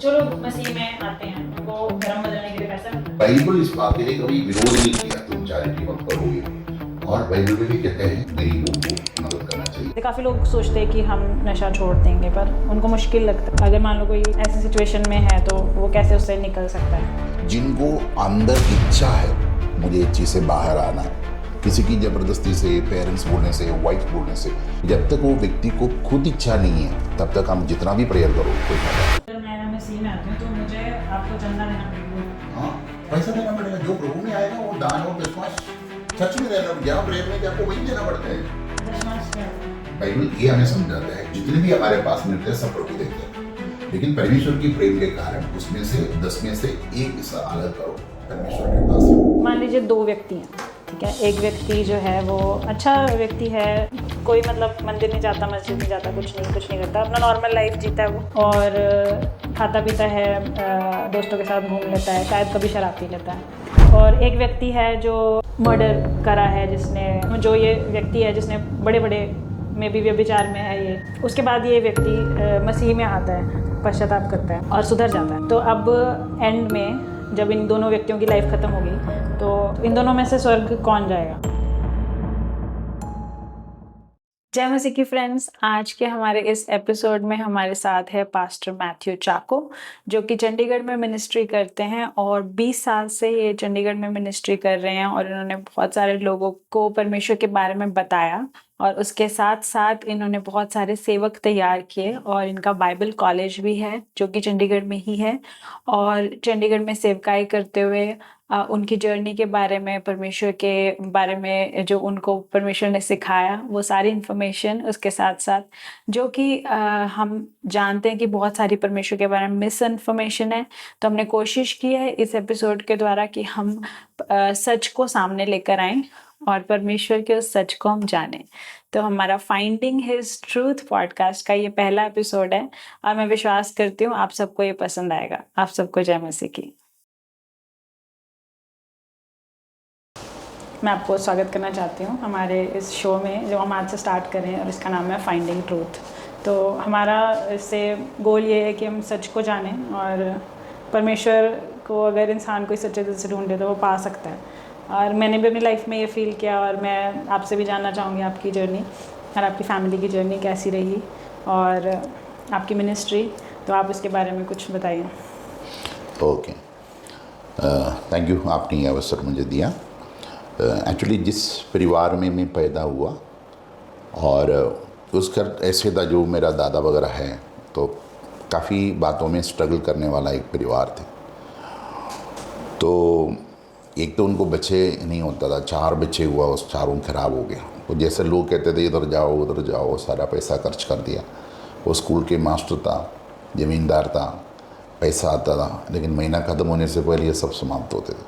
जो लोग मसीह में आते हैं उनको धर्म बदलने के लिए पैसा मिलता है। बाइबल इस बात के लिए कभी विरोध नहीं किया तुम चैरिटी मत करोगे, और बाइबल में भी कहते हैं गरीबों को मदद करना चाहिए। काफ़ी लोग सोचते हैं कि हम नशा छोड़ देंगे, पर उनको मुश्किल लगता है। अगर मान लो कोई ऐसी सिचुएशन में है तो वो कैसे उससे निकल सकता है। जिनको अंदर इच्छा है मुझे इस चीज़ से बाहर आना है, किसी की ज़बरदस्ती से, पेरेंट्स बोलने से, वाइफ बोलने से, जब तक वो व्यक्ति को खुद इच्छा नहीं है तब तक हम जितना भी प्रेयर करो कोई फायदा नहीं। अगर मैं मसीह में आती हूँ तो मुझे आपको चंदा देना पड़ेगा। हाँ, पैसा देना पड़ेगा। जो प्रभु में आएगा वो दान और दशमांश सच में देना, जहाँ प्रेयर में आपको वही देना पड़ता है। दशमांश क्या होता है? बाइबल ये हमें समझाता है जितने भी हमारे पास मिलते हैं सब प्रभु देते हैं, लेकिन परमेश्वर की प्रेम के कारण उसमें से 10 में से एक हिस्सा अलग करो परमेश्वर के पास। मान लीजिए दो व्यक्ति हैं, ठीक है। एक व्यक्ति जो है वो अच्छा व्यक्ति है, कोई मतलब मंदिर नहीं जाता, मस्जिद नहीं जाता, कुछ नहीं करता, अपना नॉर्मल लाइफ जीता है वो, और खाता पीता है, दोस्तों के साथ घूम लेता है, शायद कभी शराब पी लेता है। और एक व्यक्ति है जो मर्डर करा है, ये व्यक्ति है जिसने बड़े बड़े में भी व्यभिचार में है ये। उसके बाद ये व्यक्ति मसीह में आता है, पश्चाताप करता है और सुधर जाता है। तो अब एंड में जब इन दोनों व्यक्तियों की लाइफ ख़त्म होगी तो इन दोनों में से स्वर्ग कौन जाएगा? जय मसीह की फ्रेंड्स, आज के हमारे इस एपिसोड में हमारे साथ है पास्टर मैथ्यू चाको, जो कि चंडीगढ़ में मिनिस्ट्री करते हैं और 20 साल से ये चंडीगढ़ में मिनिस्ट्री कर रहे हैं। और इन्होंने बहुत सारे लोगों को परमेश्वर के बारे में बताया, और उसके साथ साथ इन्होंने बहुत सारे सेवक तैयार किए। और इनका बाइबल कॉलेज भी है जो कि चंडीगढ़ में ही है। और चंडीगढ़ में सेवकाई करते हुए उनकी जर्नी के बारे में, परमेश्वर के बारे में जो उनको परमेश्वर ने सिखाया, वो सारी इन्फॉर्मेशन, उसके साथ साथ जो कि हम जानते हैं कि बहुत सारी परमेश्वर के बारे में मिस इन्फॉर्मेशन है। तो हमने कोशिश की है इस एपिसोड के द्वारा कि हम सच को सामने लेकर आएं और परमेश्वर के उस सच को हम जानें। तो हमारा फाइंडिंग हिज ट्रूथ पॉडकास्ट का ये पहला एपिसोड है, और मैं विश्वास करती हूँ आप सबको ये पसंद आएगा। आप सबको जय मसीह की। मैं आपको स्वागत करना चाहती हूँ हमारे इस शो में, जो हम आज से स्टार्ट कर रहे हैं, और इसका नाम है फाइंडिंग ट्रूथ। तो हमारा इससे गोल ये है कि हम सच को जानें, और परमेश्वर को अगर इंसान कोई सच्चे दिल से ढूंढे तो वो पा सकता है। और मैंने भी अपनी लाइफ में ये फ़ील किया, और मैं आपसे भी जानना चाहूँगी आपकी जर्नी और आपकी फैमिली की जर्नी कैसी रही, और आपकी मिनिस्ट्री। तो आप उसके बारे में कुछ बताइए। ओके, थैंक यू, आपने ये अवसर मुझे दिया। एक्चुअली जिस परिवार में मैं पैदा हुआ, और उसका ऐसे था जो मेरा दादा वगैरह है, तो काफ़ी बातों में स्ट्रगल करने वाला एक परिवार थे। तो एक तो उनको बच्चे नहीं होता था, 4 बच्चे हुआ, उस चारों खराब हो गया। तो जैसे लोग कहते थे इधर जाओ उधर जाओ, सारा पैसा खर्च कर दिया। वो स्कूल के मास्टर था, ज़मींदार था, पैसा आता था, लेकिन महीना ख़त्म होने से पहले ये सब समाप्त होते थे।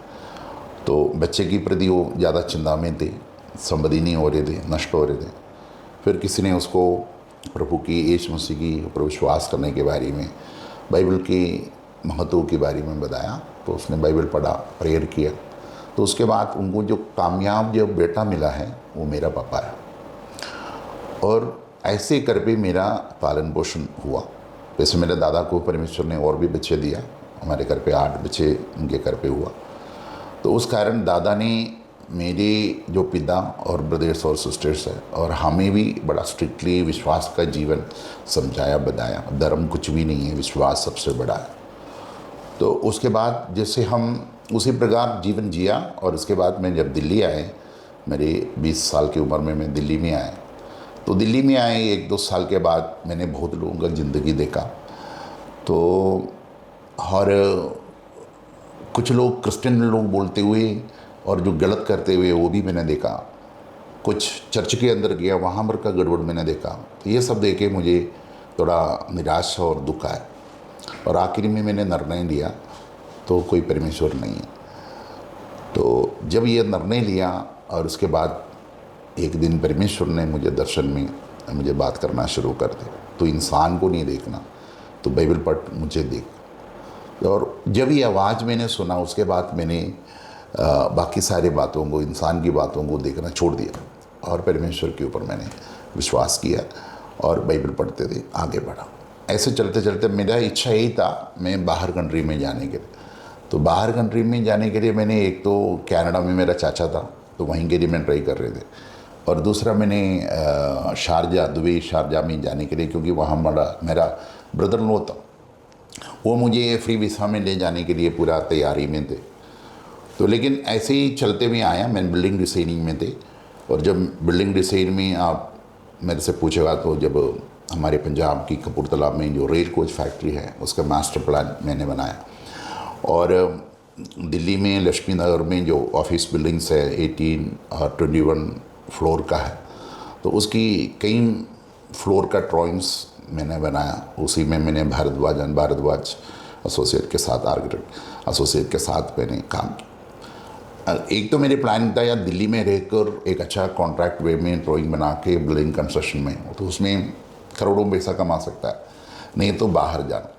तो बच्चे की प्रति वो ज़्यादा चिंता में थे, संबंधी नहीं हो रहे थे, नष्ट हो रहे थे। फिर किसी ने उसको प्रभु की, यीशु मसीह की ऊपर विश्वास करने के बारे में, बाइबल के महत्व के बारे में बताया। तो उसने बाइबल पढ़ा, प्रेयर किया। तो उसके बाद उनको जो कामयाब जो बेटा मिला है वो मेरा पापा है। और ऐसे कर पे मेरा पालन पोषण हुआ। वैसे मेरे दादा को परमेश्वर ने और भी बच्चे दिया, हमारे घर पे 8 बच्चे उनके घर पे हुआ। तो उस कारण दादा ने मेरे जो पिता और ब्रदर्स और सिस्टर्स है और हमें भी बड़ा स्ट्रिक्टली विश्वास का जीवन समझाया, बताया। धर्म कुछ भी नहीं है, विश्वास सबसे बड़ा है। तो उसके बाद जैसे हम उसी प्रकार जीवन जिया। और उसके बाद मैं जब दिल्ली आए, मेरे 20 साल की उम्र में मैं दिल्ली में आए। तो दिल्ली में आए 1-2 साल के बाद मैंने बहुत लोगों का ज़िंदगी देखा। तो और कुछ लोग क्रिश्चियन लोग बोलते हुए और जो गलत करते हुए वो भी मैंने देखा। कुछ चर्च के अंदर गया, वहाँ पर का गड़बड़ मैंने देखा। तो ये सब देखे मुझे थोड़ा निराश और दुख आया। और आखिर में मैंने निर्णय लिया, तो कोई परमेश्वर नहीं है। तो जब ये निर्णय लिया, और उसके बाद एक दिन परमेश्वर ने मुझे दर्शन में मुझे बात करना शुरू कर दी, तो इंसान को नहीं देखना, तो बाइबल पढ़, मुझे देख। और जब ये आवाज़ मैंने सुना, उसके बाद मैंने बाकी सारी बातों को, इंसान की बातों को देखना छोड़ दिया, और परमेश्वर के ऊपर मैंने विश्वास किया और बाइबल पढ़ते थे, आगे बढ़ा। ऐसे चलते चलते मेरा इच्छा यही था मैं बाहर कंट्री में जाने के लिए। तो बाहर कंट्री में जाने के लिए मैंने एक तो कनाडा में मेरा चाचा था, तो वहीं के लिए मैं ट्राई कर रहे थे, और दूसरा मैंने शारजा, दुबई शारजा में जाने के लिए, क्योंकि वहाँ मेरा ब्रदर इन लॉ था, वो मुझे फ्री वीज़ा में ले जाने के लिए पूरा तैयारी में थे। तो लेकिन ऐसे ही चलते हुए आया, मैं बिल्डिंग डिज़ाइनिंग में थे, और जब बिल्डिंग डिज़ाइन में आप मेरे से पूछेगा तो जब हमारे पंजाब की कपूरथला में जो रेल कोच फैक्ट्री है उसका मास्टर प्लान मैंने बनाया, और दिल्ली में लक्ष्मी नगर में जो ऑफिस बिल्डिंग्स है 18 और 21 फ्लोर का है, तो उसकी कई फ्लोर का ड्राइंग्स मैंने बनाया। उसी में मैंने भारद्वाज एसोसिएट के साथ, आर्किटेक्ट एसोसिएट के साथ मैंने काम किया। एक तो मेरे प्लान था यार दिल्ली में रहकर एक अच्छा कॉन्ट्रैक्ट वे में ड्राइंग बना के बिल्डिंग कंस्ट्रक्शन में, तो उसमें करोड़ों पैसा कमा सकता है, नहीं तो बाहर जाना।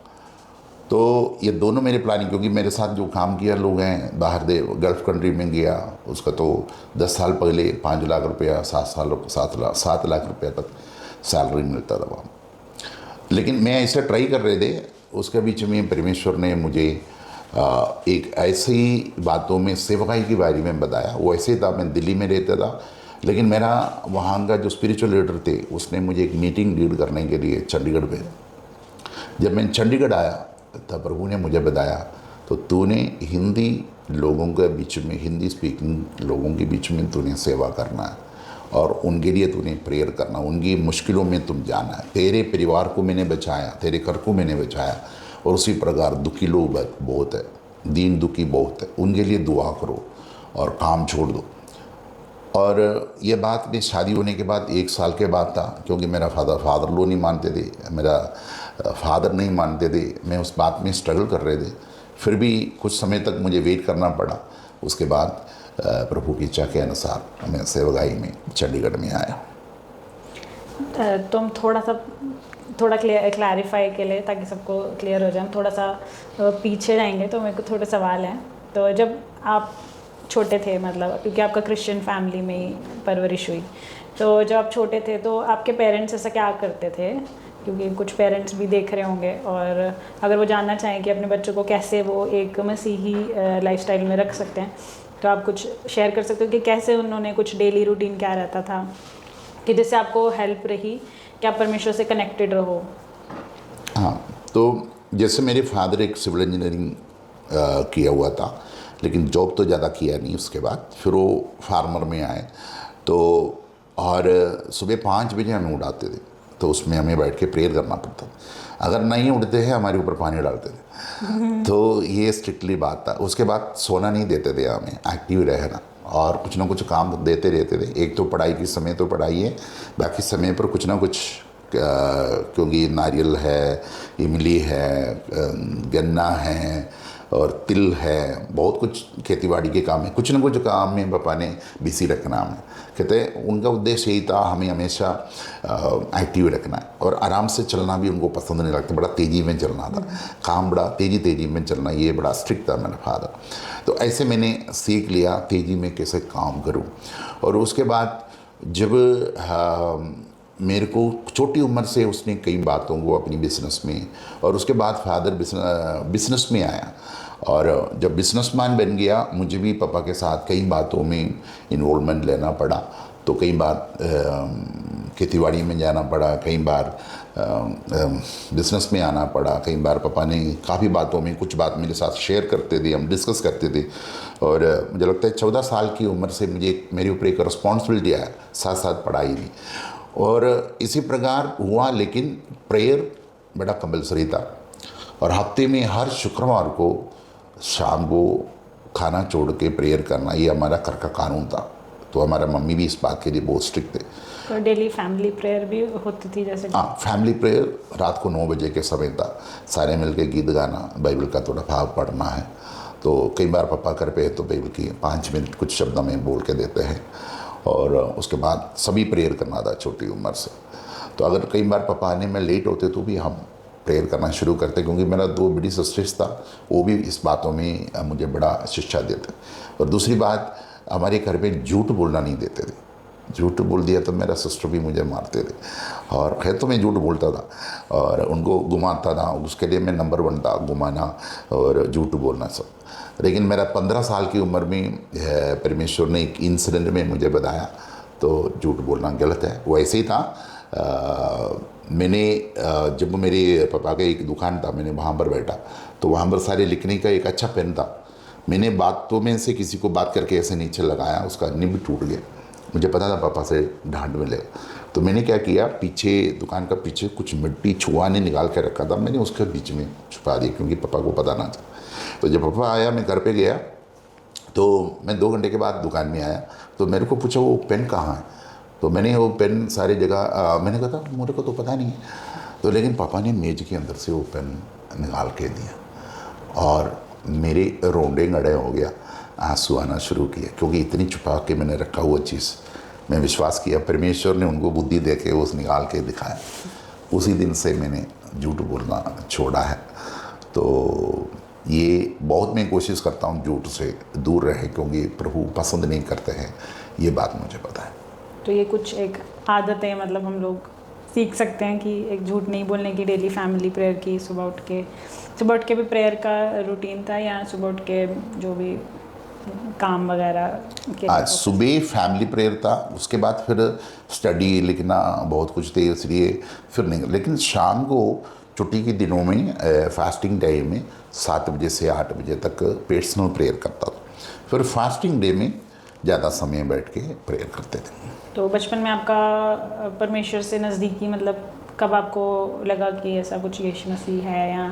तो ये दोनों मेरे प्लानिंग, क्योंकि मेरे साथ जो काम किया लोग हैं बाहर दे गल्फ़ कंट्री में गया, उसका तो 10 साल पहले 5 लाख रुपया, 7 लाख रुपया तक सैलरी मिलता था वहाँ। लेकिन मैं ऐसे ट्राई कर रहे थे, उसके बीच में परमेश्वर ने मुझे एक ऐसी बातों में सेवकाई के बारे में बताया। वो ऐसे था, मैं दिल्ली में रहता था, लेकिन मेरा वहाँ का जो स्पिरिचुअल लीडर थे उसने मुझे एक मीटिंग लीड करने के लिए चंडीगढ़ भेजा। जब मैं चंडीगढ़ आया तब प्रभु ने मुझे बताया, तो तूने हिंदी लोगों के बीच में, हिंदी स्पीकिंग लोगों के बीच में तूने सेवा करना है, और उनके लिए तूने प्रेयर करना, उनकी मुश्किलों में तुम जाना है। तेरे परिवार को मैंने बचाया, तेरे घर को मैंने बचाया, और उसी प्रकार दुखी लोग बहुत है, दीन दुखी बहुत है, उनके लिए दुआ करो और काम छोड़ दो। और ये बात में शादी होने के बाद 1 साल के बाद था, क्योंकि मेरा फादर लो नहीं मानते थे, मेरा फादर नहीं मानते थे, मैं उस बात में स्ट्रगल कर रहे थे। फिर भी कुछ समय तक मुझे वेट करना पड़ा। उसके बाद प्रभु की इच्छा के अनुसार मैं सेवकाई में चंडीगढ़ में आया। तुम थोड़ा क्लैरिफाई के लिए, ताकि सबको क्लियर हो जाए, थोड़ा सा पीछे जाएंगे, तो मेरे को थोड़े सवाल हैं। तो जब आप छोटे थे, मतलब क्योंकि आपका क्रिश्चियन फैमिली में ही परवरिश हुई, तो जब आप छोटे थे तो आपके पेरेंट्स ऐसा क्या करते थे? क्योंकि कुछ पेरेंट्स भी देख रहे होंगे, और अगर वो जानना चाहें कि अपने बच्चों को कैसे वो एक मसीही लाइफस्टाइल में रख सकते हैं, तो आप कुछ शेयर कर सकते हो कि कैसे उन्होंने, कुछ डेली रूटीन क्या रहता था कि जिससे आपको हेल्प रही कि आप परमेश्वर से कनेक्टेड रहो? हाँ, तो जैसे मेरे फादर एक सिविल इंजीनियरिंग किया हुआ था, लेकिन जॉब तो ज़्यादा किया नहीं। उसके बाद फिर वो फार्मर में आए, तो और सुबह 5 बजे हमें उठाते थे, तो उसमें हमें बैठ के प्रेयर करना पड़ता। अगर नहीं उठते हैं हमारे ऊपर पानी डालते थे। तो ये स्ट्रिक्टली बात था। उसके बाद सोना नहीं देते थे, हमें एक्टिव रहना, और कुछ ना कुछ काम देते रहते थे। एक तो पढ़ाई के समय तो पढ़ाई है, बाकी समय पर कुछ ना कुछ, क्योंकि नारियल है, इमली है, गन्ना है और तिल है, बहुत कुछ खेतीबाड़ी के काम है, कुछ ना कुछ काम में पापा ने बिजी रखना हमें। कहते हैं उनका उद्देश्य यही था, हमें हमेशा एक्टिव रखना है, और आराम से चलना भी उनको पसंद नहीं लगता, बड़ा तेज़ी में चलना था, काम बड़ा तेज़ी में चलना, ये बड़ा स्ट्रिक्ट था मेरा फादर। तो ऐसे मैंने सीख लिया तेज़ी में कैसे काम करूं। और उसके बाद जब मेरे को छोटी उम्र से उसने कई बातों को अपनी बिज़नेस में, और उसके बाद फादर बिज़नेस में आया, और जब बिजनेसमैन बन गया मुझे भी पापा के साथ कई बातों में इन्वॉल्वमेंट लेना पड़ा। तो कई बार खेतीबाड़ी में जाना पड़ा, कई बार बिज़नेस में आना पड़ा, कई बार पापा ने काफ़ी बातों में कुछ बात मेरे साथ शेयर करते थे, हम डिस्कस करते थे। और मुझे लगता है 14 साल की उम्र से मेरे ऊपर एक रिस्पॉन्सिबिलिटी आया, साथ साथ पढ़ाई भी, और इसी प्रकार हुआ। लेकिन प्रेयर बड़ा कंपलसरी था, और हफ्ते में हर शुक्रवार को शाम को खाना छोड़ के प्रेयर करना, ये हमारा घर का कानून था। तो हमारा मम्मी भी इस बात के लिए बहुत स्ट्रिक्ट थे। तो डेली फैमिली प्रेयर भी होती थी जैसे? हाँ, फैमिली प्रेयर रात को 9 बजे के समय था, सारे मिल के गीत गाना, बाइबल का थोड़ा भाव पढ़ना है। तो कई बार पापा घर पे है तो बाइबल की 5 मिनट कुछ शब्दों में बोल के देते हैं, और उसके बाद सभी प्रेयर करना था छोटी उम्र से। तो अगर कई बार पापा आने में लेट होते तो भी हम प्रेयर करना शुरू करते, क्योंकि मेरा 2 बड़ी सिस्टर्स था, वो भी इस बातों में मुझे बड़ा शिक्षा देते। और दूसरी बात, हमारे घर पे झूठ बोलना नहीं देते थे। झूठ बोल दिया तो मेरा सिस्टर भी मुझे मारते थे। और खैर तो मैं झूठ बोलता था और उनको घुमाता था, उसके लिए मैं नंबर 1 था, घुमाना और झूठ बोलना सब। लेकिन मेरा 15 साल की उम्र में परमेश्वर ने एक इंसिडेंट में मुझे बताया तो झूठ बोलना गलत है। वो ऐसे ही था, मैंने जब मेरे पापा का एक दुकान था, मैंने वहाँ पर बैठा तो वहाँ पर सारे लिखने का एक अच्छा पेन था। मैंने बातों में से किसी को बात करके ऐसे नीचे लगाया, उसका निब टूट गया। मुझे पता था पापा से डांट मिलेगा, तो मैंने क्या किया, पीछे दुकान का पीछे कुछ मिट्टी छुआने निकाल के रखा था, मैंने उसके बीच में छुपा दिया क्योंकि पापा को पता ना था। तो जब पापा आया, मैं घर पे गया तो मैं 2 घंटे के बाद दुकान में आया तो मेरे को पूछा वो पेन कहाँ है। तो मैंने वो पेन सारी जगह मैंने कहा था मुझे को तो पता नहीं है। तो लेकिन पापा ने मेज के अंदर से वो पेन निकाल के दिया और मेरे रोंडे गड़े हो गया, आंसू आना शुरू किया क्योंकि इतनी छुपा के मैंने रखा हुआ चीज़। मैं विश्वास किया परमेश्वर ने उनको बुद्धि दे के उस निकाल के दिखाया। उसी दिन से मैंने झूठ बोलना छोड़ा है। तो ये बहुत मैं कोशिश करता हूँ झूठ से दूर रहे क्योंकि प्रभु पसंद नहीं करते हैं, ये बात मुझे पता है। तो ये कुछ एक आदतें मतलब हम लोग सीख सकते हैं कि एक झूठ नहीं बोलने की, डेली फैमिली प्रेयर की, सुबह उठ के भी प्रेयर का रूटीन था या सुबह उठ के जो भी काम वगैरह के आज सुबह फैमिली प्रेयर था, उसके बाद फिर स्टडी लिखना बहुत कुछ थे इसलिए फिर नहीं। लेकिन शाम को छुट्टी के दिनों में फास्टिंग टाइम में 7 बजे से 8 बजे तक पर्सनल प्रेयर करता था। फिर फास्टिंग डे में ज़्यादा समय बैठ के प्रेयर करते थे। तो बचपन में आपका परमेश्वर से नज़दीकी मतलब कब आपको लगा कि ऐसा कुछ यीशु मसीह है या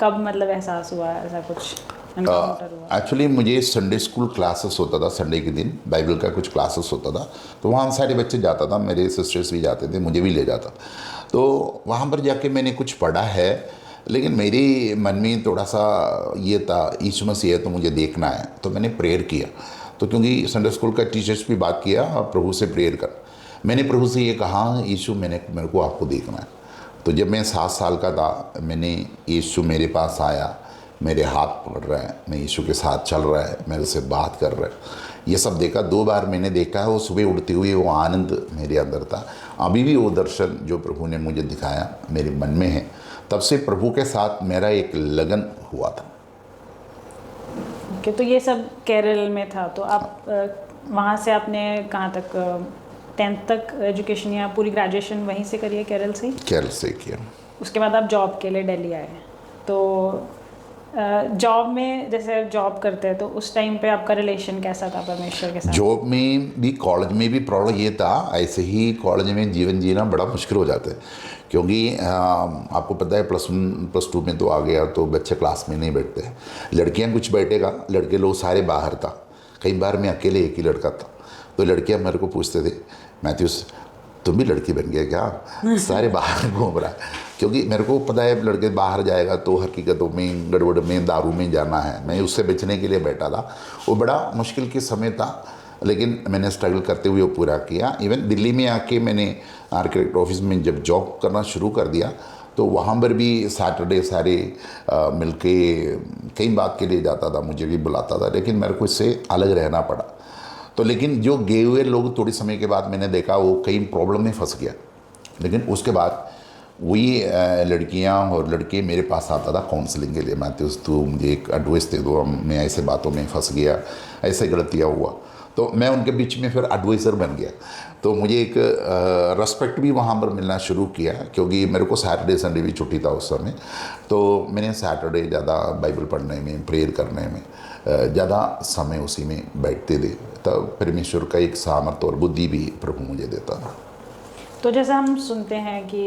कब मतलब एहसास हुआ ऐसा कुछ एनकाउंटर हुआ? एक्चुअली मुझे संडे स्कूल क्लासेस होता था, संडे के दिन बाइबल का कुछ क्लासेस होता था तो वहाँ सारे बच्चे जाता था, मेरे सिस्टर्स भी जाते थे, मुझे भी ले जाता। तो वहाँ पर जाके मैंने कुछ पढ़ा है, लेकिन मेरे मन में थोड़ा सा ये था यीशु मसीह है तो मुझे देखना है। तो मैंने प्रेयर किया, तो क्योंकि संडे स्कूल का टीचर्स भी बात किया प्रभु से प्रेयर कर, मैंने प्रभु से ये कहा यीशु मेरे को आपको देखना है। तो जब मैं 7 साल का था, मैंने यीशु मेरे पास आया, मेरे हाथ पकड़ रहा है, मैं यीशु के साथ चल रहा है, मेरे से बात कर रहा है, ये सब देखा। 2 बार मैंने देखा है, वो सुबह उठते हुए वो आनंद मेरे अंदर था। अभी भी वो दर्शन जो प्रभु ने मुझे दिखाया मेरे मन में है। तब से प्रभु के साथ मेरा एक लगन हुआ था। ओके, तो ये सब केरल में था। तो आप वहाँ से आपने कहाँ तक 10th तक एजुकेशन या पूरी ग्रेजुएशन वहीं से करी है केरल से? केरल से किया। उसके बाद आप जॉब के लिए दिल्ली आए। तो जॉब में जैसे जॉब करते हैं तो उस टाइम पे आपका रिलेशन कैसा था परमेश्वर के साथ? जॉब में भी कॉलेज में भी प्रॉब्लम ये था, ऐसे ही कॉलेज में जीवन जीना बड़ा मुश्किल हो जाता है क्योंकि आपको पता है +1 +2 में तो आ गया तो बच्चे क्लास में नहीं बैठते हैं। लड़कियां कुछ बैठेगा, लड़के लोग सारे बाहर था। कई बार मैं अकेले एक ही लड़का था तो लड़कियां मेरे को पूछते थे मैथ्यूस तुम भी लड़की बन गया क्या, सारे बाहर घूम रहा है। क्योंकि मेरे को पता है लड़के बाहर जाएगा तो हकीकतों में गड़बड़ में दारू में जाना है। मैं उससे बचने के लिए बैठा था। वो बड़ा मुश्किल के समय था, लेकिन मैंने स्ट्रगल करते हुए वो पूरा किया। इवन दिल्ली में आके मैंने आर्किटेक्ट ऑफिस में जब जॉब करना शुरू कर दिया तो वहाँ पर भी सैटरडे सारे मिलके कई बात के लिए जाता था, मुझे भी बुलाता था, लेकिन मेरे को इससे अलग रहना पड़ा। तो लेकिन जो गए हुए लोग थोड़ी समय के बाद मैंने देखा वो कई प्रॉब्लम में फंस गया। लेकिन उसके बाद वही लड़कियां और लड़के मेरे पास आता था काउंसलिंग के लिए, मैथ्यूस तू मुझे एक एडवाइस दे दो, मैं ऐसे बातों में फंस गया, ऐसे गलतियाँ हुआ। तो मैं उनके बीच में फिर एडवाइज़र बन गया। तो मुझे एक रेस्पेक्ट भी वहाँ पर मिलना शुरू किया क्योंकि मेरे को सैटरडे संडे भी छुट्टी था उस समय। तो मैंने सैटरडे ज़्यादा बाइबल पढ़ने में, प्रेयर करने में ज़्यादा समय उसी में बैठते थे। तब परमेश्वर का एक सामर्थ्य और बुद्धि भी प्रभु मुझे देता था। तो जैसा हम सुनते हैं कि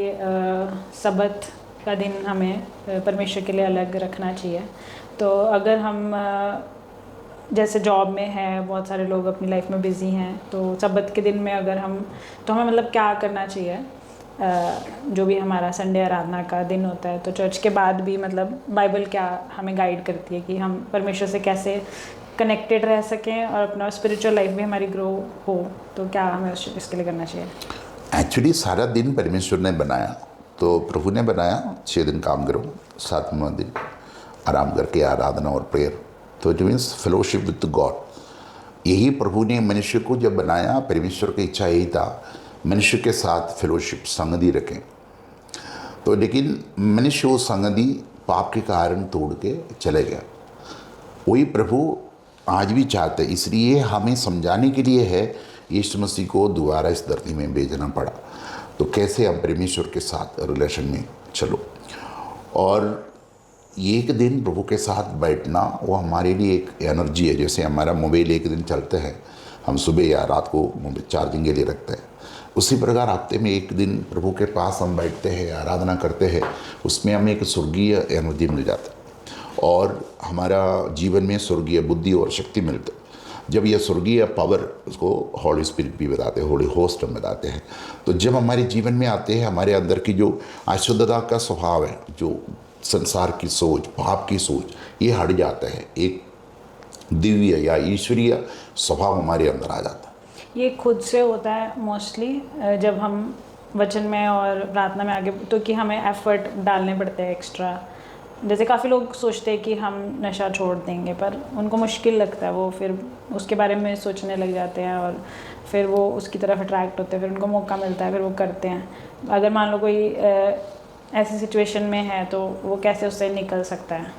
सबत का दिन हमें परमेश्वर के लिए अलग रखना चाहिए। तो अगर हम जैसे जॉब में है, बहुत सारे लोग अपनी लाइफ में बिज़ी हैं, तो सबत के दिन में अगर तो हमें मतलब क्या करना चाहिए? जो भी हमारा संडे आराधना का दिन होता है तो चर्च के बाद भी मतलब बाइबल क्या हमें गाइड करती है कि हम परमेश्वर से कैसे कनेक्टेड रह सकें और अपना स्पिरिचुअल लाइफ भी हमारी ग्रो हो, तो क्या हमें इसके लिए करना चाहिए? एक्चुअली सारा दिन परमेश्वर ने बनाया, तो प्रभु ने बनाया 6 दिन काम करो, 7वां दिन आराम करके आराधना और प्रेयर। तो it means fellowship with God. यही प्रभु ने मनुष्य को जब बनाया, परमेश्वर की इच्छा यही था मनुष्य के साथ फेलोशिप, संगति रखें। तो लेकिन मनुष्य वो संगति पाप के कारण तोड़ के चले गया। वही प्रभु आज भी चाहते, इसलिए हमें समझाने के लिए है यीशु मसीह को दोबारा इस धरती में भेजना पड़ा। तो कैसे हम परमेश्वर के साथ रिलेशन में चलो, और एक दिन प्रभु के साथ बैठना वो हमारे लिए एक एनर्जी है। जैसे हमारा मोबाइल एक दिन चलते हैं, हम सुबह या रात को मोबाइल चार्जिंग के लिए रखते हैं, उसी प्रकार हफ्ते में एक दिन प्रभु के पास हम बैठते हैं, आराधना करते हैं, उसमें हमें एक स्वर्गीय एनर्जी मिल जाता है और हमारा जीवन में स्वर्गीय बुद्धि और शक्ति मिलती है। जब यह स्वर्गीय पावर, उसको होली स्पिरिट भी बताते हैं, होली होस्ट हम बताते हैं, तो जब हमारे जीवन में आते हैं, हमारे अंदर की जो अशुद्धता का स्वभाव है, जो संसार की सोच, पाप की सोच, ये हट जाता है। एक दिव्य या ईश्वरीय स्वभाव हमारे अंदर आ जाता है। ये खुद से होता है मोस्टली जब हम वचन में और प्रार्थना में आगे, तो कि हमें एफर्ट डालने पड़ते हैं एक्स्ट्रा। जैसे काफ़ी लोग सोचते हैं कि हम नशा छोड़ देंगे, पर उनको मुश्किल लगता है, वो फिर उसके बारे में सोचने लग जाते हैं और फिर वो उसकी तरफ अट्रैक्ट होते हैं, फिर उनको मौका मिलता है, फिर वो करते हैं। अगर मान लो कोई ऐसी सिचुएशन में है तो वो कैसे उससे निकल सकता है?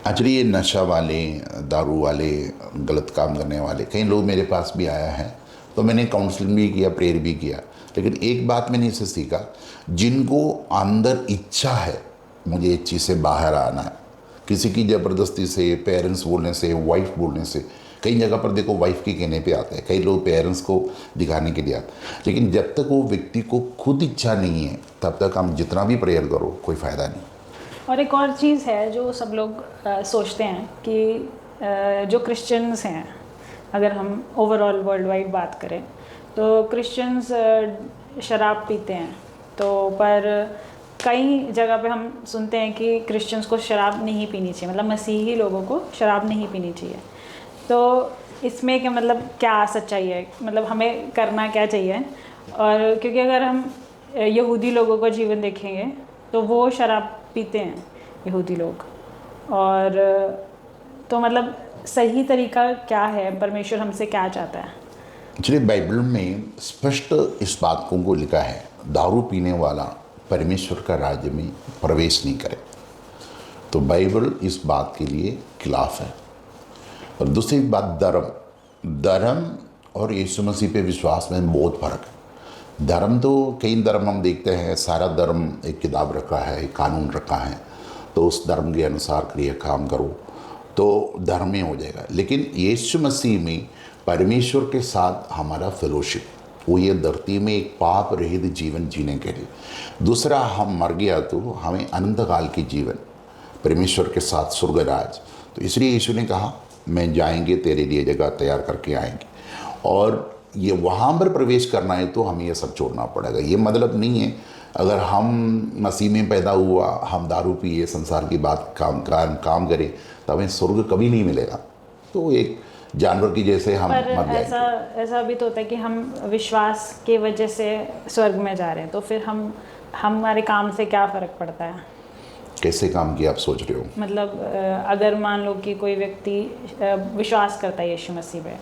एक्चुअली ये नशा वाले, दारू वाले, गलत काम करने वाले कई लोग मेरे पास भी आया है, तो मैंने काउंसलिंग भी किया, प्रेयर भी किया, लेकिन एक बात मैंने इससे सीखा, जिनको अंदर इच्छा है मुझे इस चीज़ से बाहर आना है, किसी की ज़बरदस्ती से, पेरेंट्स बोलने से, वाइफ बोलने से, कई जगह पर देखो वाइफ के कहने पे आते हैं, कई लोग पेरेंट्स को दिखाने के लिए आते हैं, लेकिन जब तक वो व्यक्ति को खुद इच्छा नहीं है तब तक हम जितना भी प्रेयर करो कोई फ़ायदा नहीं। और एक और चीज़ है जो सब लोग सोचते हैं कि जो क्रिश्चियंस हैं, अगर हम ओवरऑल वर्ल्ड वाइड बात करें तो क्रिश्चियंस शराब पीते हैं, तो पर कई जगह पे हम सुनते हैं कि क्रिश्चियंस को शराब नहीं पीनी चाहिए, मतलब मसीही लोगों को शराब नहीं पीनी चाहिए। तो इसमें क्या मतलब, क्या सच्चाई है, मतलब हमें करना क्या चाहिए? और क्योंकि अगर हम यहूदी लोगों का जीवन देखेंगे तो वो शराब पीते हैं यहूदी लोग, और तो मतलब सही तरीका क्या है, परमेश्वर हमसे क्या चाहता है? एक्चुअली बाइबल में स्पष्ट इस बात को लिखा है, दारू पीने वाला परमेश्वर का राज्य में प्रवेश नहीं करे। तो बाइबल इस बात के लिए खिलाफ है। और दूसरी बात, धर्म और यीशु मसीह पे विश्वास में बहुत फर्क है। धर्म तो कई धर्म हम देखते हैं, सारा धर्म एक किताब रखा है, एक कानून रखा है, तो उस धर्म के अनुसार क्रिया काम करो तो धर्म में हो जाएगा। लेकिन यीशु मसीह में परमेश्वर के साथ हमारा फेलोशिप, वो ये धरती में एक पाप रहित जीवन जीने के लिए। दूसरा, हम मर गया तो हमें अनंत काल की जीवन परमेश्वर के साथ स्वर्ग राज। तो इसलिए यीशु ने कहा, मैं जाएंगे तेरे लिए जगह तैयार करके आएंगे, और ये वहाँ पर प्रवेश करना है तो हमें ये सब छोड़ना पड़ेगा। ये मतलब नहीं है अगर हम मसीह में पैदा हुआ, हम दारू पिए, संसार की बात काम करें तो हमें स्वर्ग कभी नहीं मिलेगा। तो एक जानवर की जैसे हम मर जाएंगे। ऐसा भी तो होता है कि हम विश्वास की वजह से स्वर्ग में जा रहे हैं, तो फिर हमारे काम से क्या फ़र्क पड़ता है? कैसे काम किया आप सोच रहे हो? मतलब अगर मान लो कि कोई व्यक्ति विश्वास करता है यीशु मसीह पे,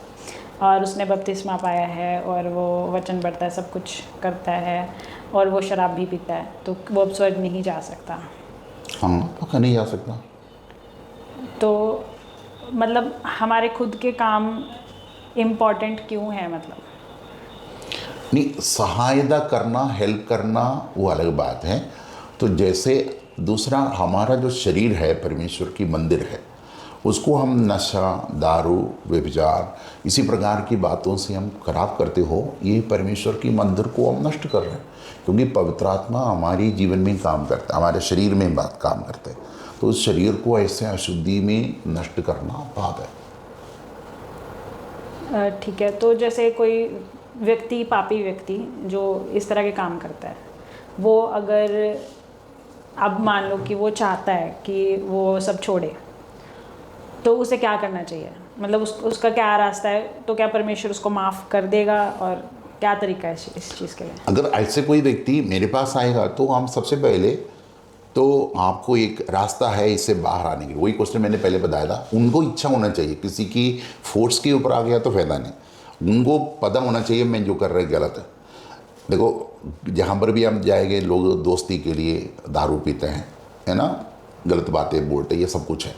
और उसने बपतिस्मा पाया है और वो वचन पढ़ता है, सब कुछ करता है, और वो शराब भी पीता है, तो वो अब स्वर्ग नहीं जा सकता? हाँ, पक्का नहीं जा सकता। तो मतलब हमारे खुद के काम इम्पोर्टेंट क्यों है? मतलब नहीं, सहायता करना, हेल्प करना वो अलग बात है। तो जैसे दूसरा, हमारा जो शरीर है परमेश्वर की मंदिर है, उसको हम नशा, दारू, व्यभिचार, इसी प्रकार की बातों से हम खराब करते हो, ये परमेश्वर की मंदिर को हम नष्ट कर रहे हैं। क्योंकि पवित्र आत्मा हमारी जीवन में काम करता है, हमारे शरीर में बात काम करते हैं, तो उस शरीर को ऐसे अशुद्धि में नष्ट करना पाप है। ठीक है, तो जैसे कोई व्यक्ति, पापी व्यक्ति जो इस तरह के काम करता है, वो अगर अब मान लो कि वो चाहता है कि वो सब छोड़े, तो उसे क्या करना चाहिए? मतलब उसका क्या रास्ता है? तो क्या परमेश्वर उसको माफ़ कर देगा, और क्या तरीका है इस चीज़ के लिए? अगर ऐसे कोई व्यक्ति मेरे पास आएगा तो हम सबसे पहले तो आपको एक रास्ता है इससे बाहर आने के लिए। वही क्वेश्चन मैंने पहले बताया था, उनको इच्छा होना चाहिए, किसी की फोर्स के ऊपर आ गया तो फायदा नहीं, उनको पता होना चाहिए मैं जो कर रहा गलत है। देखो जहाँ पर भी हम जाएंगे लोग दोस्ती के लिए दारू पीते हैं, है ना, गलत बातें बोलते, ये सब कुछ है।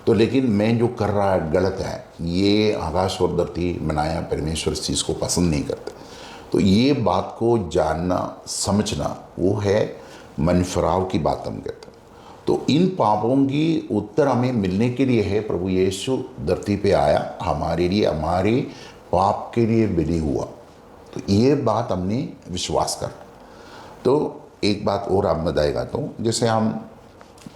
तो लेकिन मैं जो कर रहा है गलत है, ये आकाश और धरती बनाया परमेश्वर इस चीज़ को पसंद नहीं करते। तो ये बात को जानना समझना वो है मन फिराव की बात हम कहते हैं। तो इन पापों की उत्तर हमें मिलने के लिए है प्रभु यीशु धरती पे आया, हमारे लिए, हमारे पाप के लिए बलि हुआ। तो ये बात हमने विश्वास कर। तो एक बात और आप बताएगा, तो जैसे हम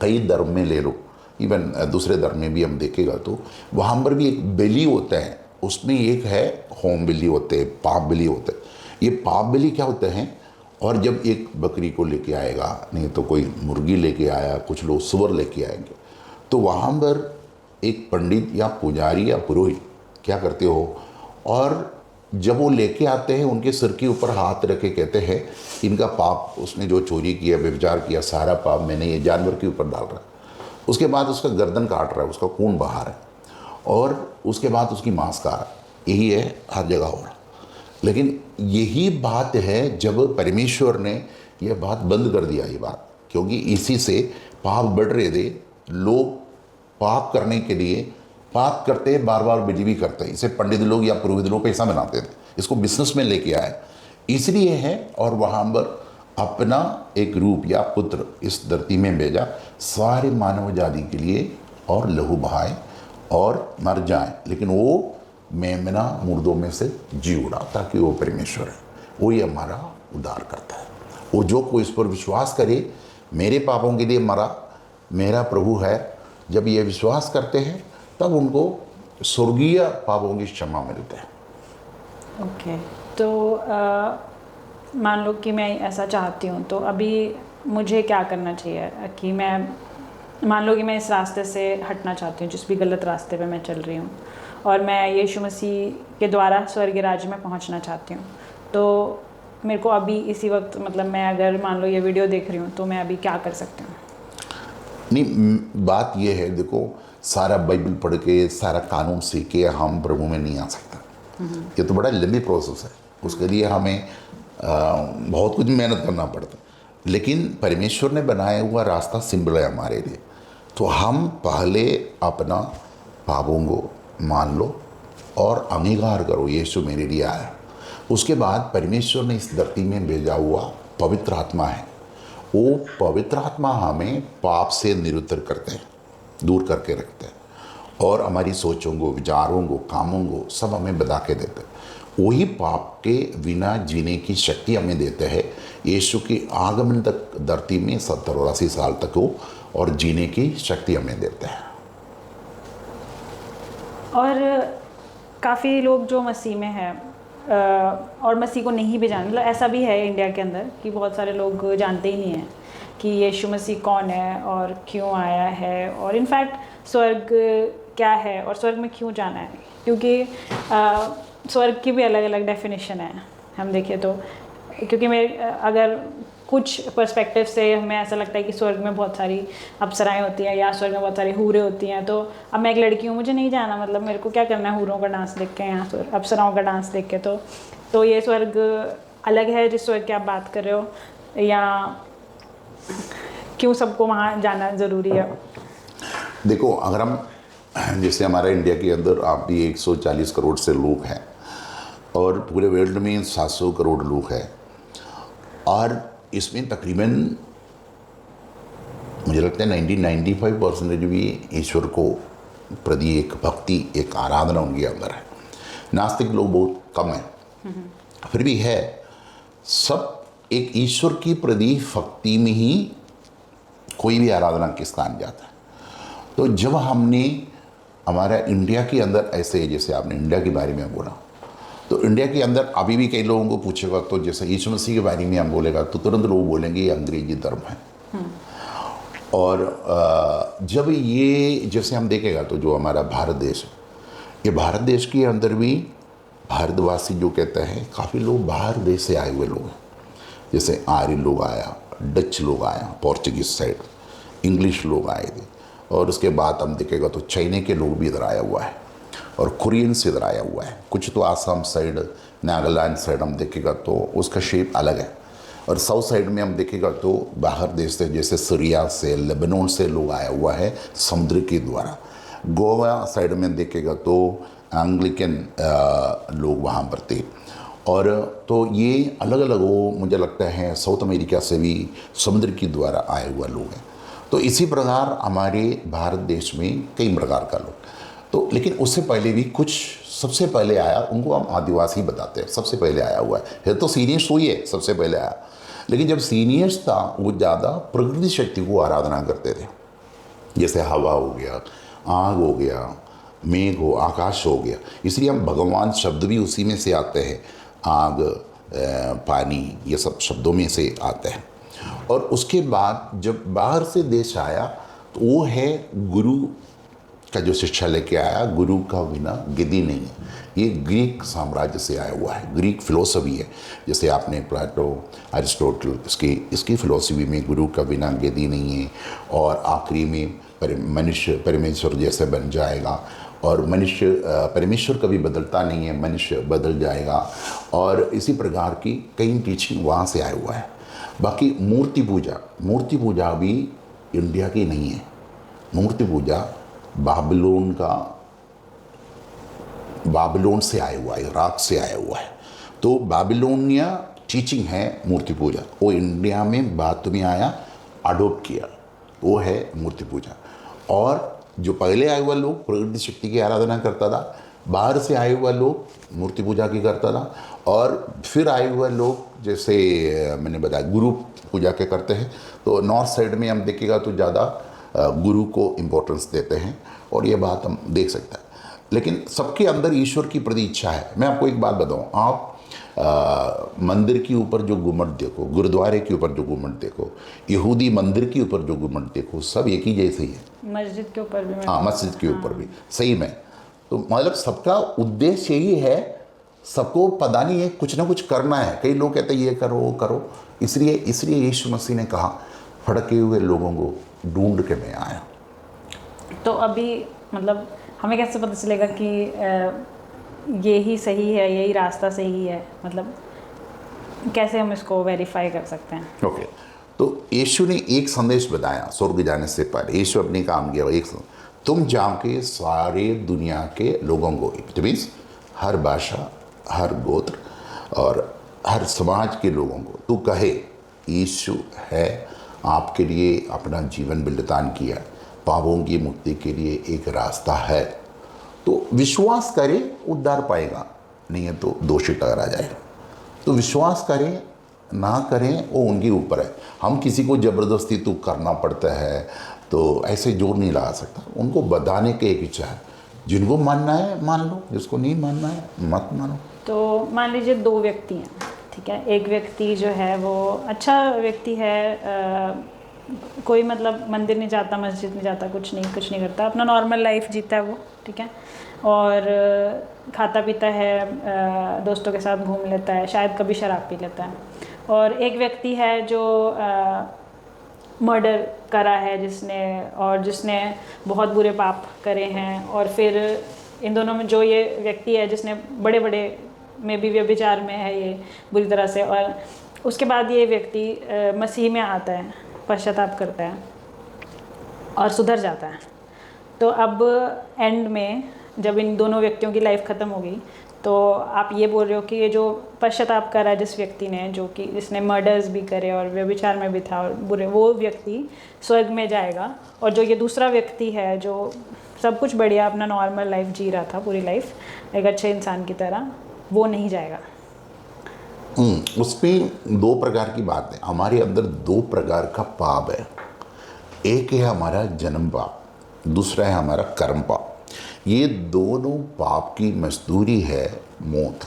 कई धर्म में ले लो, इवन दूसरे धर्म में भी हम देखेगा तो वहाँ पर भी एक बलि होता है, उसमें एक है होम बलि होते हैं, पाप बलि होते हैं। ये पाप बलि क्या होते हैं, और जब एक बकरी को लेके आएगा, नहीं तो कोई मुर्गी लेके आया, कुछ लोग सुअर लेके आएंगे, तो वहाँ पर एक पंडित या पुजारी या पुरोहित क्या करते हो, और जब वो लेके आते हैं उनके सिर के ऊपर हाथ रख के कहते हैं इनका पाप, उसने जो चोरी किया, व्यभिचार किया, सारा पाप मैंने ये जानवर के ऊपर डाल रहा है। उसके बाद उसका गर्दन काट रहा है, उसका खून बहा रहा है, और उसके बाद उसकी मांस खा रहा है। यही है हर जगह हो रहा। लेकिन यही बात है जब परमेश्वर ने यह बात बंद कर दिया, ये बात, क्योंकि इसी से पाप बढ़ रहे थे। लोग पाप करने के लिए पाप करते हैं, बार बार बलि भी करते हैं। इसे पंडित लोग या पुरोहित लोग पैसा बनाते थे, इसको बिजनेस में लेके आए, इसलिए है। और वहाँ पर अपना एक रूप या पुत्र इस धरती में भेजा सारे मानव जाति के लिए, और लहू बहाए और मर जाए, लेकिन वो मेमना मुर्दों में से जी उड़ा, ताकि वो परमेश्वर है, वो ही हमारा उद्धार करता है। वो जो कोई इस पर विश्वास करे, मेरे पापों के लिए मरा, मेरा प्रभु है, जब ये विश्वास करते हैं तब उनको स्वर्गीय पापों की क्षमा मिलते हैं। ओके, तो मान लो कि मैं ऐसा चाहती हूँ, तो अभी मुझे क्या करना चाहिए कि मैं, मान लो कि मैं इस रास्ते से हटना चाहती हूँ, जिस भी गलत रास्ते पे मैं चल रही हूँ, और मैं यीशु मसीह के द्वारा स्वर्ग राज्य में पहुँचना चाहती हूँ, तो मेरे को अभी इसी वक्त, मतलब मैं अगर मान लो ये वीडियो देख रही हूँ, तो मैं अभी क्या कर सकती हूँ? नहीं, बात ये है, देखो सारा बाइबल पढ़ के सारा कानून सीख के हम प्रभु में नहीं आ सकता। ये तो बड़ा लंबी प्रोसेस है, उसके लिए हमें बहुत कुछ मेहनत करना पड़ता है। लेकिन परमेश्वर ने बनाया हुआ रास्ता सिंपल है हमारे लिए। तो हम पहले अपना पापों को मान लो और अंगीकार करो, यीशु मेरे लिए आया। उसके बाद परमेश्वर ने इस धरती में भेजा हुआ पवित्र आत्मा है, वो पवित्र आत्मा हमें पाप से निरुद्ध करते हैं, दूर करके रखते हैं, और हमारी सोचों को, विचारों को, कामों को सब हमें बता के देते हैं। वही पाप के बिना जीने की शक्ति हमें देते हैं। यीशु के आगमन तक धरती में 70 और 80 साल तक हो, और जीने की शक्ति हमें देते हैं। और काफ़ी लोग जो मसीह में हैं और मसीह को नहीं भी जान, मतलब ऐसा भी है इंडिया के अंदर कि बहुत सारे लोग जानते ही नहीं हैं कि यीशु मसीह कौन है और क्यों आया है, और इनफैक्ट स्वर्ग क्या है और स्वर्ग में क्यों जाना है, क्योंकि स्वर्ग की भी अलग अलग डेफिनेशन है हम देखें तो। क्योंकि मैं अगर कुछ पर्सपेक्टिव से हमें ऐसा लगता है कि स्वर्ग में बहुत सारी अप्सराएं होती हैं या स्वर्ग में बहुत सारी हूरें होती हैं, तो अब मैं एक लड़की हूँ, मुझे नहीं जाना, मतलब मेरे को क्या करना है हूरों का डांस देख के या अप्सराओं का डांस देख के। तो ये स्वर्ग अलग है जिस स्वर्ग की आप बात कर रहे हो, या क्यों सबको वहाँ जाना ज़रूरी है? देखो, अगर हम जैसे हमारा इंडिया के अंदर आप भी 140 करोड़ से लोग हैं, और पूरे वर्ल्ड में 700 करोड़ लोग हैं, और इसमें तकरीबन मुझे लगता है 95% भी ईश्वर को प्रति एक भक्ति, एक आराधना उनके अंदर है। नास्तिक लोग बहुत कम हैं, फिर भी है। सब एक ईश्वर की प्रति भक्ति में ही कोई भी आराधना के स्थान जाता है। तो जब हमने हमारा इंडिया के अंदर ऐसे, जैसे आपने इंडिया के बारे में बोला, तो इंडिया के अंदर अभी भी कई लोगों को पूछेगा तो जैसे यीशु मसीह के बारे में हम बोलेगा तो तुरंत लोग बोलेंगे ये अंग्रेजी धर्म है। और जब ये जैसे हम देखेगा तो जो हमारा भारत देश है, ये भारत देश के अंदर भी भारतवासी जो कहते हैं, काफ़ी लोग बाहर देश से आए हुए लोग हैं। जैसे आर्य लोग आया, डच लोग आया, पोर्चुगीज साइड, इंग्लिश लोग आए थे, और उसके बाद हम देखेगा तो चाइना के लोग भी इधर आया हुआ है, और कोरियंस इधर आया हुआ है। कुछ तो आसाम साइड, नागालैंड साइड हम देखेगा तो उसका शेप अलग है। और साउथ साइड में हम देखेगा तो बाहर देश से, जैसे सीरिया से, लेबनान से लोग आया हुआ है समुद्र के द्वारा। गोवा साइड में देखेगा तो एंग्लिकन लोग वहाँ पर थे। और तो ये अलग अलग, वो मुझे लगता है साउथ अमेरिका से भी समुद्र के द्वारा आए हुआ लोग हैं। तो इसी प्रकार हमारे भारत देश में कई प्रकार का लोग, तो लेकिन उससे पहले भी कुछ सबसे पहले आया, उनको हम आदिवासी बताते हैं, सबसे पहले आया हुआ है तो सीनियर्स हुई है सबसे पहले आया। लेकिन जब सीनियर्स था वो ज़्यादा प्रकृति शक्ति को आराधना करते थे, जैसे हवा हो गया, आग हो गया, मेघ हो, आकाश हो गया, इसलिए हम भगवान शब्द भी उसी में से आते हैं, आग, पानी, ये सब शब्दों में से आते हैं। और उसके बाद जब बाहर से देश आया तो वो है गुरु का जो शिक्षा लेके आया, गुरु का बिना गिद्धि नहीं है। ये ग्रीक साम्राज्य से आया हुआ है, ग्रीक फिलोसफी है। जैसे आपने प्लेटो, अरिस्टोटल, इसकी फिलोसफी में गुरु का बिना गिद्धि नहीं है। और आखिरी में मनुष्य परमेश्वर जैसे बन जाएगा, और मनुष्य परमेश्वर कभी बदलता नहीं है, मनुष्य बदल जाएगा। और इसी प्रकार की कई टीचिंग वहाँ से आया हुआ है। बाकी मूर्ति पूजा भी इंडिया की नहीं है। मूर्ति पूजा बाबिलोन से आया हुआ है, इराक से आया हुआ है। तो बाबिलोनिया टीचिंग है मूर्ति पूजा, वो इंडिया में बाद में आया, अडोप्ट किया, वो है मूर्ति पूजा। और जो पहले आए हुआ लोग प्रकृति शक्ति की आराधना करता था, बाहर से आए हुआ लोग मूर्ति पूजा की करता था, और फिर आए हुए लोग जैसे मैंने बताया गुरु पूजा के करते हैं। तो नॉर्थ साइड में हम देखेगा तो ज़्यादा गुरु को इम्पोर्टेंस देते हैं, और ये बात हम देख सकते हैं। लेकिन सबके अंदर ईश्वर की प्रति इच्छा है। मैं आपको एक बात बताऊं, आप मंदिर के ऊपर जो गुम्बद देखो, गुरुद्वारे के ऊपर जो गुम्बद देखो, यहूदी मंदिर के ऊपर जो गुम्बद देखो, सब एक ही जैसे ही है। मस्जिद के ऊपर भी, हाँ, मस्जिद के ऊपर भी सही में। तो मतलब सबका उद्देश्य यही है, सबको पता नहीं है, कुछ ना कुछ करना है। कई लोग कहते हैं ये करो वो करो, इसलिए यीशु मसीह ने कहा भड़के हुए लोगों को ढूंढ के मैं आया। तो अभी मतलब हमें कैसे पता चलेगा कि ये ही सही है, यही रास्ता सही है? मतलब कैसे हम इसको वेरीफाई कर सकते हैं? ओके, तो यीशु ने एक संदेश बताया स्वर्ग जाने से पहले। यीशु अपने काम किया तुम जाके सारे दुनिया के लोगों को, इट मीन्स हर भाषा, हर गोत्र और हर समाज के लोगों को तू कहे यीशु है, आपके लिए अपना जीवन बलिदान किया, पापों की मुक्ति के लिए एक रास्ता है। तो विश्वास करे उद्धार पाएगा, नहीं है तो दोषी ठहरा जाएगा। तो विश्वास करें ना करें वो उनके ऊपर है। हम किसी को ज़बरदस्ती तो करना पड़ता है, तो ऐसे जोर नहीं लगा सकता। उनको बताने की एक इच्छा है, जिनको मानना है मान लो, जिसको नहीं मानना है मत मानो। तो मान लीजिए दो व्यक्ति हैं, ठीक है। एक व्यक्ति जो है वो अच्छा व्यक्ति है, कोई मतलब मंदिर नहीं जाता, मस्जिद नहीं जाता, कुछ नहीं करता, अपना नॉर्मल लाइफ जीता है वो, ठीक है। और खाता पीता है, दोस्तों के साथ घूम लेता है, शायद कभी शराब पी लेता है। और एक व्यक्ति है जो मर्डर करा है जिसने बहुत बुरे पाप करे हैं। और फिर इन दोनों में जो ये व्यक्ति है जिसने बड़े में भी व्यभिचार में है ये बुरी तरह से, और उसके बाद ये व्यक्ति मसीह में आता है, पश्चाताप करता है और सुधर जाता है। तो अब एंड में जब इन दोनों व्यक्तियों की लाइफ ख़त्म होगी, तो आप ये बोल रहे हो कि ये जो पश्चाताप करा जिस व्यक्ति ने, जो कि जिसने मर्डर्स भी करे और व्यभिचार में भी था और बुरे, वो व्यक्ति स्वर्ग में जाएगा। और जो ये दूसरा व्यक्ति है जो सब कुछ बढ़िया अपना नॉर्मल लाइफ जी रहा था, पूरी लाइफ एक अच्छे इंसान की तरह, वो नहीं जाएगा। उसमें दो प्रकार की बात है। हमारे अंदर दो प्रकार का पाप है। एक है हमारा जन्म पाप, दूसरा है हमारा कर्म पाप। ये दोनों पाप की मजदूरी है मौत।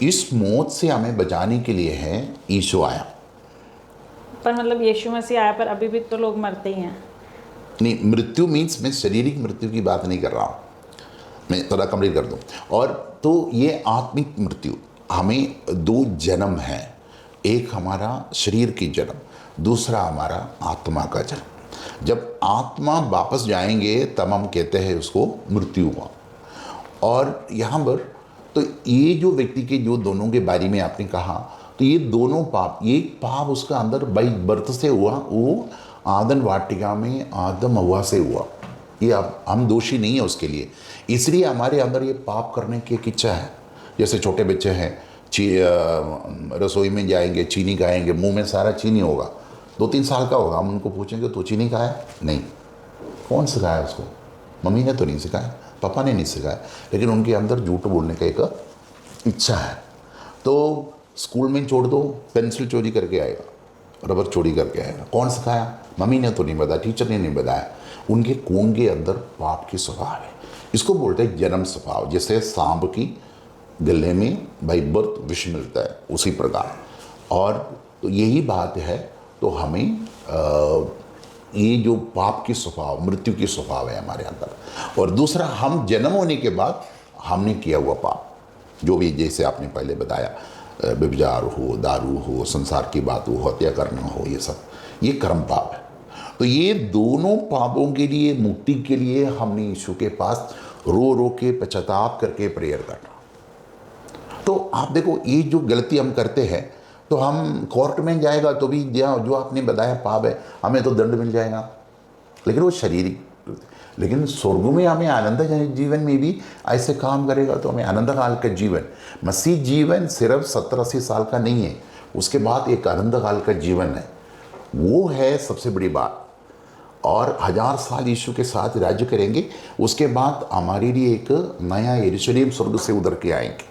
इस मौत से हमें बचाने के लिए है यीशु आया। पर मतलब यीशु मसीह आया, पर अभी भी तो लोग मरते ही हैं। नहीं, मृत्यु मीन्स मैं शारीरिक मृत्यु की बात नहीं कर रहा हूँ, मैं थोड़ा कंप्लीट कर दूँ। और तो ये आत्मिक मृत्यु, हमें दो जन्म है, एक हमारा शरीर की जन्म, दूसरा हमारा आत्मा का जन्म। जब आत्मा वापस जाएंगे तब हम कहते हैं उसको मृत्यु हुआ। और यहाँ पर तो ये जो व्यक्ति के जो दोनों के बारे में आपने कहा, तो ये दोनों पाप, एक पाप उसका अंदर बाई बर्थ से हुआ, वो आदम वाटिका में आदम हवा से हुआ। ये अब हम दोषी नहीं है उसके लिए, इसलिए हमारे अंदर ये पाप करने की एक इच्छा है। जैसे छोटे बच्चे हैं, रसोई में जाएंगे, चीनी खाएंगे, मुंह में सारा चीनी होगा, 2-3 साल का होगा, हम उनको पूछेंगे तो चीनी खाया? नहीं। कौन सिखाया उसको? मम्मी ने तो नहीं सिखाया, पापा ने नहीं सिखाया, लेकिन उनके अंदर झूठ बोलने का एक इच्छा है। तो स्कूल में छोड़ दो, पेंसिल चोरी करके आएगा, रबर चोरी करके आएगा। कौन सिखाया? मम्मी ने तो नहीं बताया, टीचर ने नहीं बताया। उनके खून के अंदर पाप की स्वभाव है। इसको बोलते हैं जन्म स्वभाव। जैसे सांप की गले में बाई बर्थ विष मिलता है, उसी प्रकार। और तो यही बात है। तो हमें ये जो पाप की स्वभाव, मृत्यु की स्वभाव है हमारे अंदर। और दूसरा, हम जन्म होने के बाद हमने किया हुआ पाप, जो भी जैसे आपने पहले बताया, व्यभिचार हो, दारू हो, संसार की बात हो, हत्या करना हो, ये सब ये कर्म पाप है। तो ये दोनों पापों के लिए, मुक्ति के लिए हमने यीशु के पास रो रो के पश्चाताप करके प्रेयर करना। तो आप देखो, ये जो गलती हम करते हैं, तो हम कोर्ट में जाएगा तो भी जो आपने बताया पाप है, हमें तो दंड मिल जाएगा, लेकिन वो शारीरिक। लेकिन स्वर्ग में हमें आनंद जीवन में भी ऐसे काम करेगा तो हमें आनंद काल का जीवन, मसीह जीवन सिर्फ 70-80 साल का नहीं है, उसके बाद एक आनंद काल का जीवन है, वो है सबसे बड़ी बात। और 1000 साल यीशु के साथ राज्य करेंगे, उसके बाद हमारे लिए एक नया यरूशलेम स्वर्ग से उतर के आएंगे,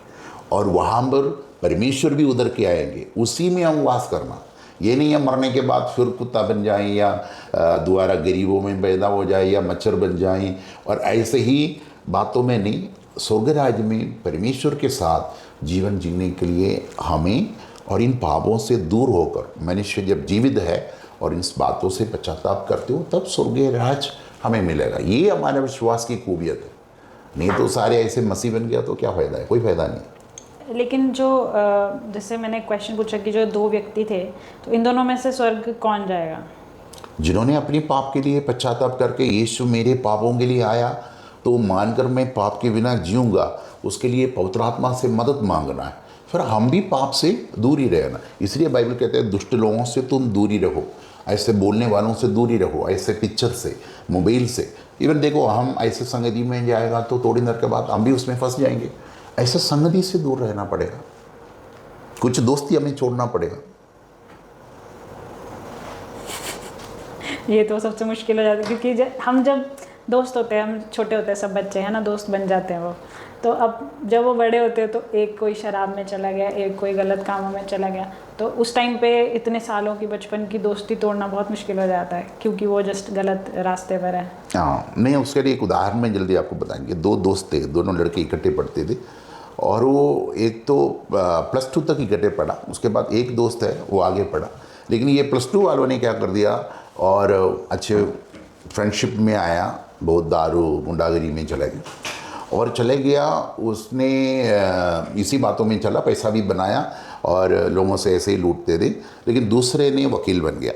और वहाँ पर परमेश्वर भी उतर के आएंगे, उसी में हम वास करना। ये नहीं है मरने के बाद फिर कुत्ता बन जाए, या दोबारा गरीबों में पैदा हो जाए, या मच्छर बन जाए, और ऐसे ही बातों में नहीं। स्वर्ग राज्य में परमेश्वर के साथ जीवन जीने के लिए हमें, और इन पापों से दूर होकर मनुष्य जब जीवित है और इन बातों से पश्चाताप करते हो, तब स्वर्गीय राज हमें मिलेगा। ये हमारे विश्वास की खूबियत है। नहीं तो सारे ऐसे मसीह बन गया तो क्या फ़ायदा है? कोई फ़ायदा नहीं। लेकिन जो जैसे मैंने क्वेश्चन पूछा कि जो 2 व्यक्ति थे, तो इन दोनों में से स्वर्ग कौन जाएगा? जिन्होंने अपने पाप के लिए पश्चाताप करके, यीशु मेरे पापों के लिए आया तो मानकर मैं पाप के बिना जीऊँगा, उसके लिए पवित्र आत्मा से मदद मांगना है। फिर हम भी पाप से दूर ही रहना। इसलिए बाइबल कहते हैं, दुष्ट लोगों से तुम दूरी रहो, ऐसे बोलने वालों से दूरी रहो, ऐसे पिक्चर से, मोबाइल से। इवन देखो, हम ऐसे संगति में जाएगा तो थोड़ी देर के बाद हम भी उसमें फंस जाएंगे। ऐसे संगति से दूर रहना पड़ेगा, कुछ दोस्ती हमें छोड़ना पड़ेगा। ये तो सबसे मुश्किल हो जाता है, क्योंकि हम जब दोस्त होते हैं, हम छोटे होते हैं, सब बच्चे हैं ना, दोस्त बन जाते हैं वो। तो अब जब वो बड़े होते हैं तो एक कोई शराब में चला गया, एक कोई गलत कामों में चला गया, तो उस टाइम पे इतने सालों की बचपन की दोस्ती तोड़ना बहुत मुश्किल हो जाता है, क्योंकि वो जस्ट गलत रास्ते पर है। हाँ, नहीं, उसके लिए एक उदाहरण मैं जल्दी आपको बताएंगे। 2 दोस्त थे, दोनों लड़के इकट्ठे पढ़ते थे, और वो एक तो +2 तक इकट्ठे पढ़ा, उसके बाद एक दोस्त है वो आगे पढ़ा। लेकिन ये +2 वालों ने क्या कर दिया, और अच्छे फ्रेंडशिप में आया, बहुत दारू गुंडागरी में चला गया, और चले गया। उसने इसी बातों में चला, पैसा भी बनाया और लोगों से ऐसे ही लूटते थे। लेकिन दूसरे ने वकील बन गया,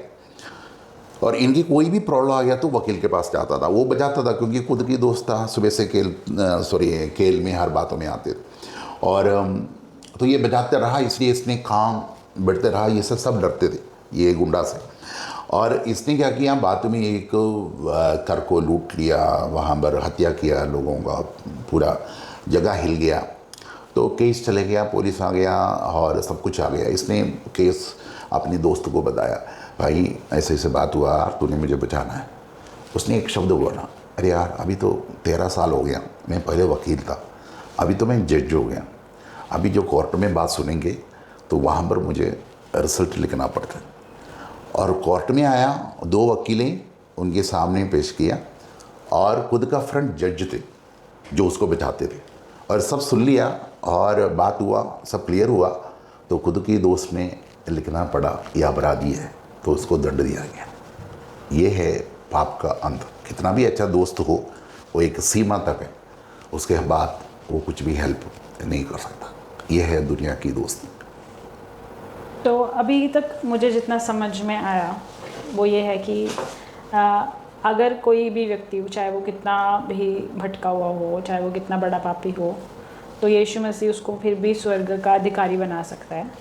और इनकी कोई भी प्रॉब्लम आ गया तो वकील के पास जाता था, वो बजाता था, क्योंकि खुद की दोस्त था, सुबह से खेल में हर बातों में आते थे। और तो ये बजाते रहा, इसलिए इसने काम बढ़ते रहा। ये सब डरते थे ये गुंडा से। और इसने क्या किया, बाद में एक घर को लूट लिया, वहाँ पर हत्या किया लोगों का, पूरा जगह हिल गया। तो केस चले गया, पुलिस आ गया और सब कुछ आ गया। इसने केस अपने दोस्त को बताया, भाई ऐसे ऐसे बात हुआ, तूने मुझे बचाना है। उसने एक शब्द बोला, अरे यार, अभी तो 13 साल हो गया, मैं पहले वकील था, अभी तो मैं जज हो गया। अभी जो कोर्ट में बात सुनेंगे तो वहाँ पर मुझे रिजल्ट लिखना पड़ता है। और कोर्ट में आया, 2 वकीलें उनके सामने पेश किया, और खुद का फ्रेंड जज थे जो उसको बचाते थे, और सब सुन लिया और बात हुआ, सब क्लियर हुआ। तो खुद की दोस्त ने लिखना पड़ा, यह अपराधी है, तो उसको दंड दिया गया। ये है पाप का अंत। कितना भी अच्छा दोस्त हो, वो एक सीमा तक है, उसके बाद वो कुछ भी हेल्प नहीं कर सकता। ये है दुनिया की दोस्ती। तो अभी तक मुझे जितना समझ में आया वो ये है कि अगर कोई भी व्यक्ति, चाहे वो कितना भी भटका हुआ हो, चाहे वो कितना बड़ा पापी हो, तो यीशु मसीह उसको फिर भी स्वर्ग का अधिकारी बना सकता है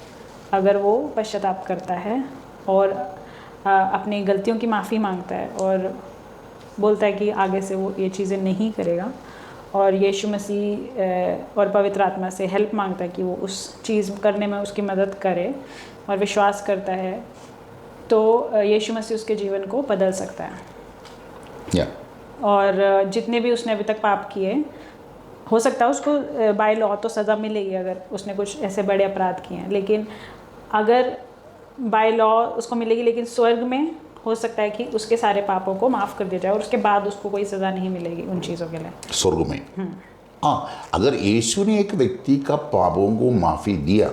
अगर वो पश्चाताप करता है और अपनी गलतियों की माफ़ी मांगता है और बोलता है कि आगे से वो ये चीज़ें नहीं करेगा, और यीशु मसीह और पवित्र आत्मा से हेल्प मांगता है कि वो उस चीज़ करने में उसकी मदद करे और विश्वास करता है, तो यीशु मसीह उसके जीवन को बदल सकता है। और जितने भी उसने अभी तक पाप किए, हो सकता है उसको बाय लॉ तो सज़ा मिलेगी अगर उसने कुछ ऐसे बड़े अपराध किए हैं, लेकिन अगर बाय लॉ उसको मिलेगी, लेकिन स्वर्ग में हो सकता है कि उसके सारे पापों को माफ़ कर दिया जाए और उसके बाद उसको कोई सज़ा नहीं मिलेगी उन चीज़ों के लिए स्वर्ग में। हाँ, अगर यीशु ने एक व्यक्ति का पापों को माफ़ी दिया,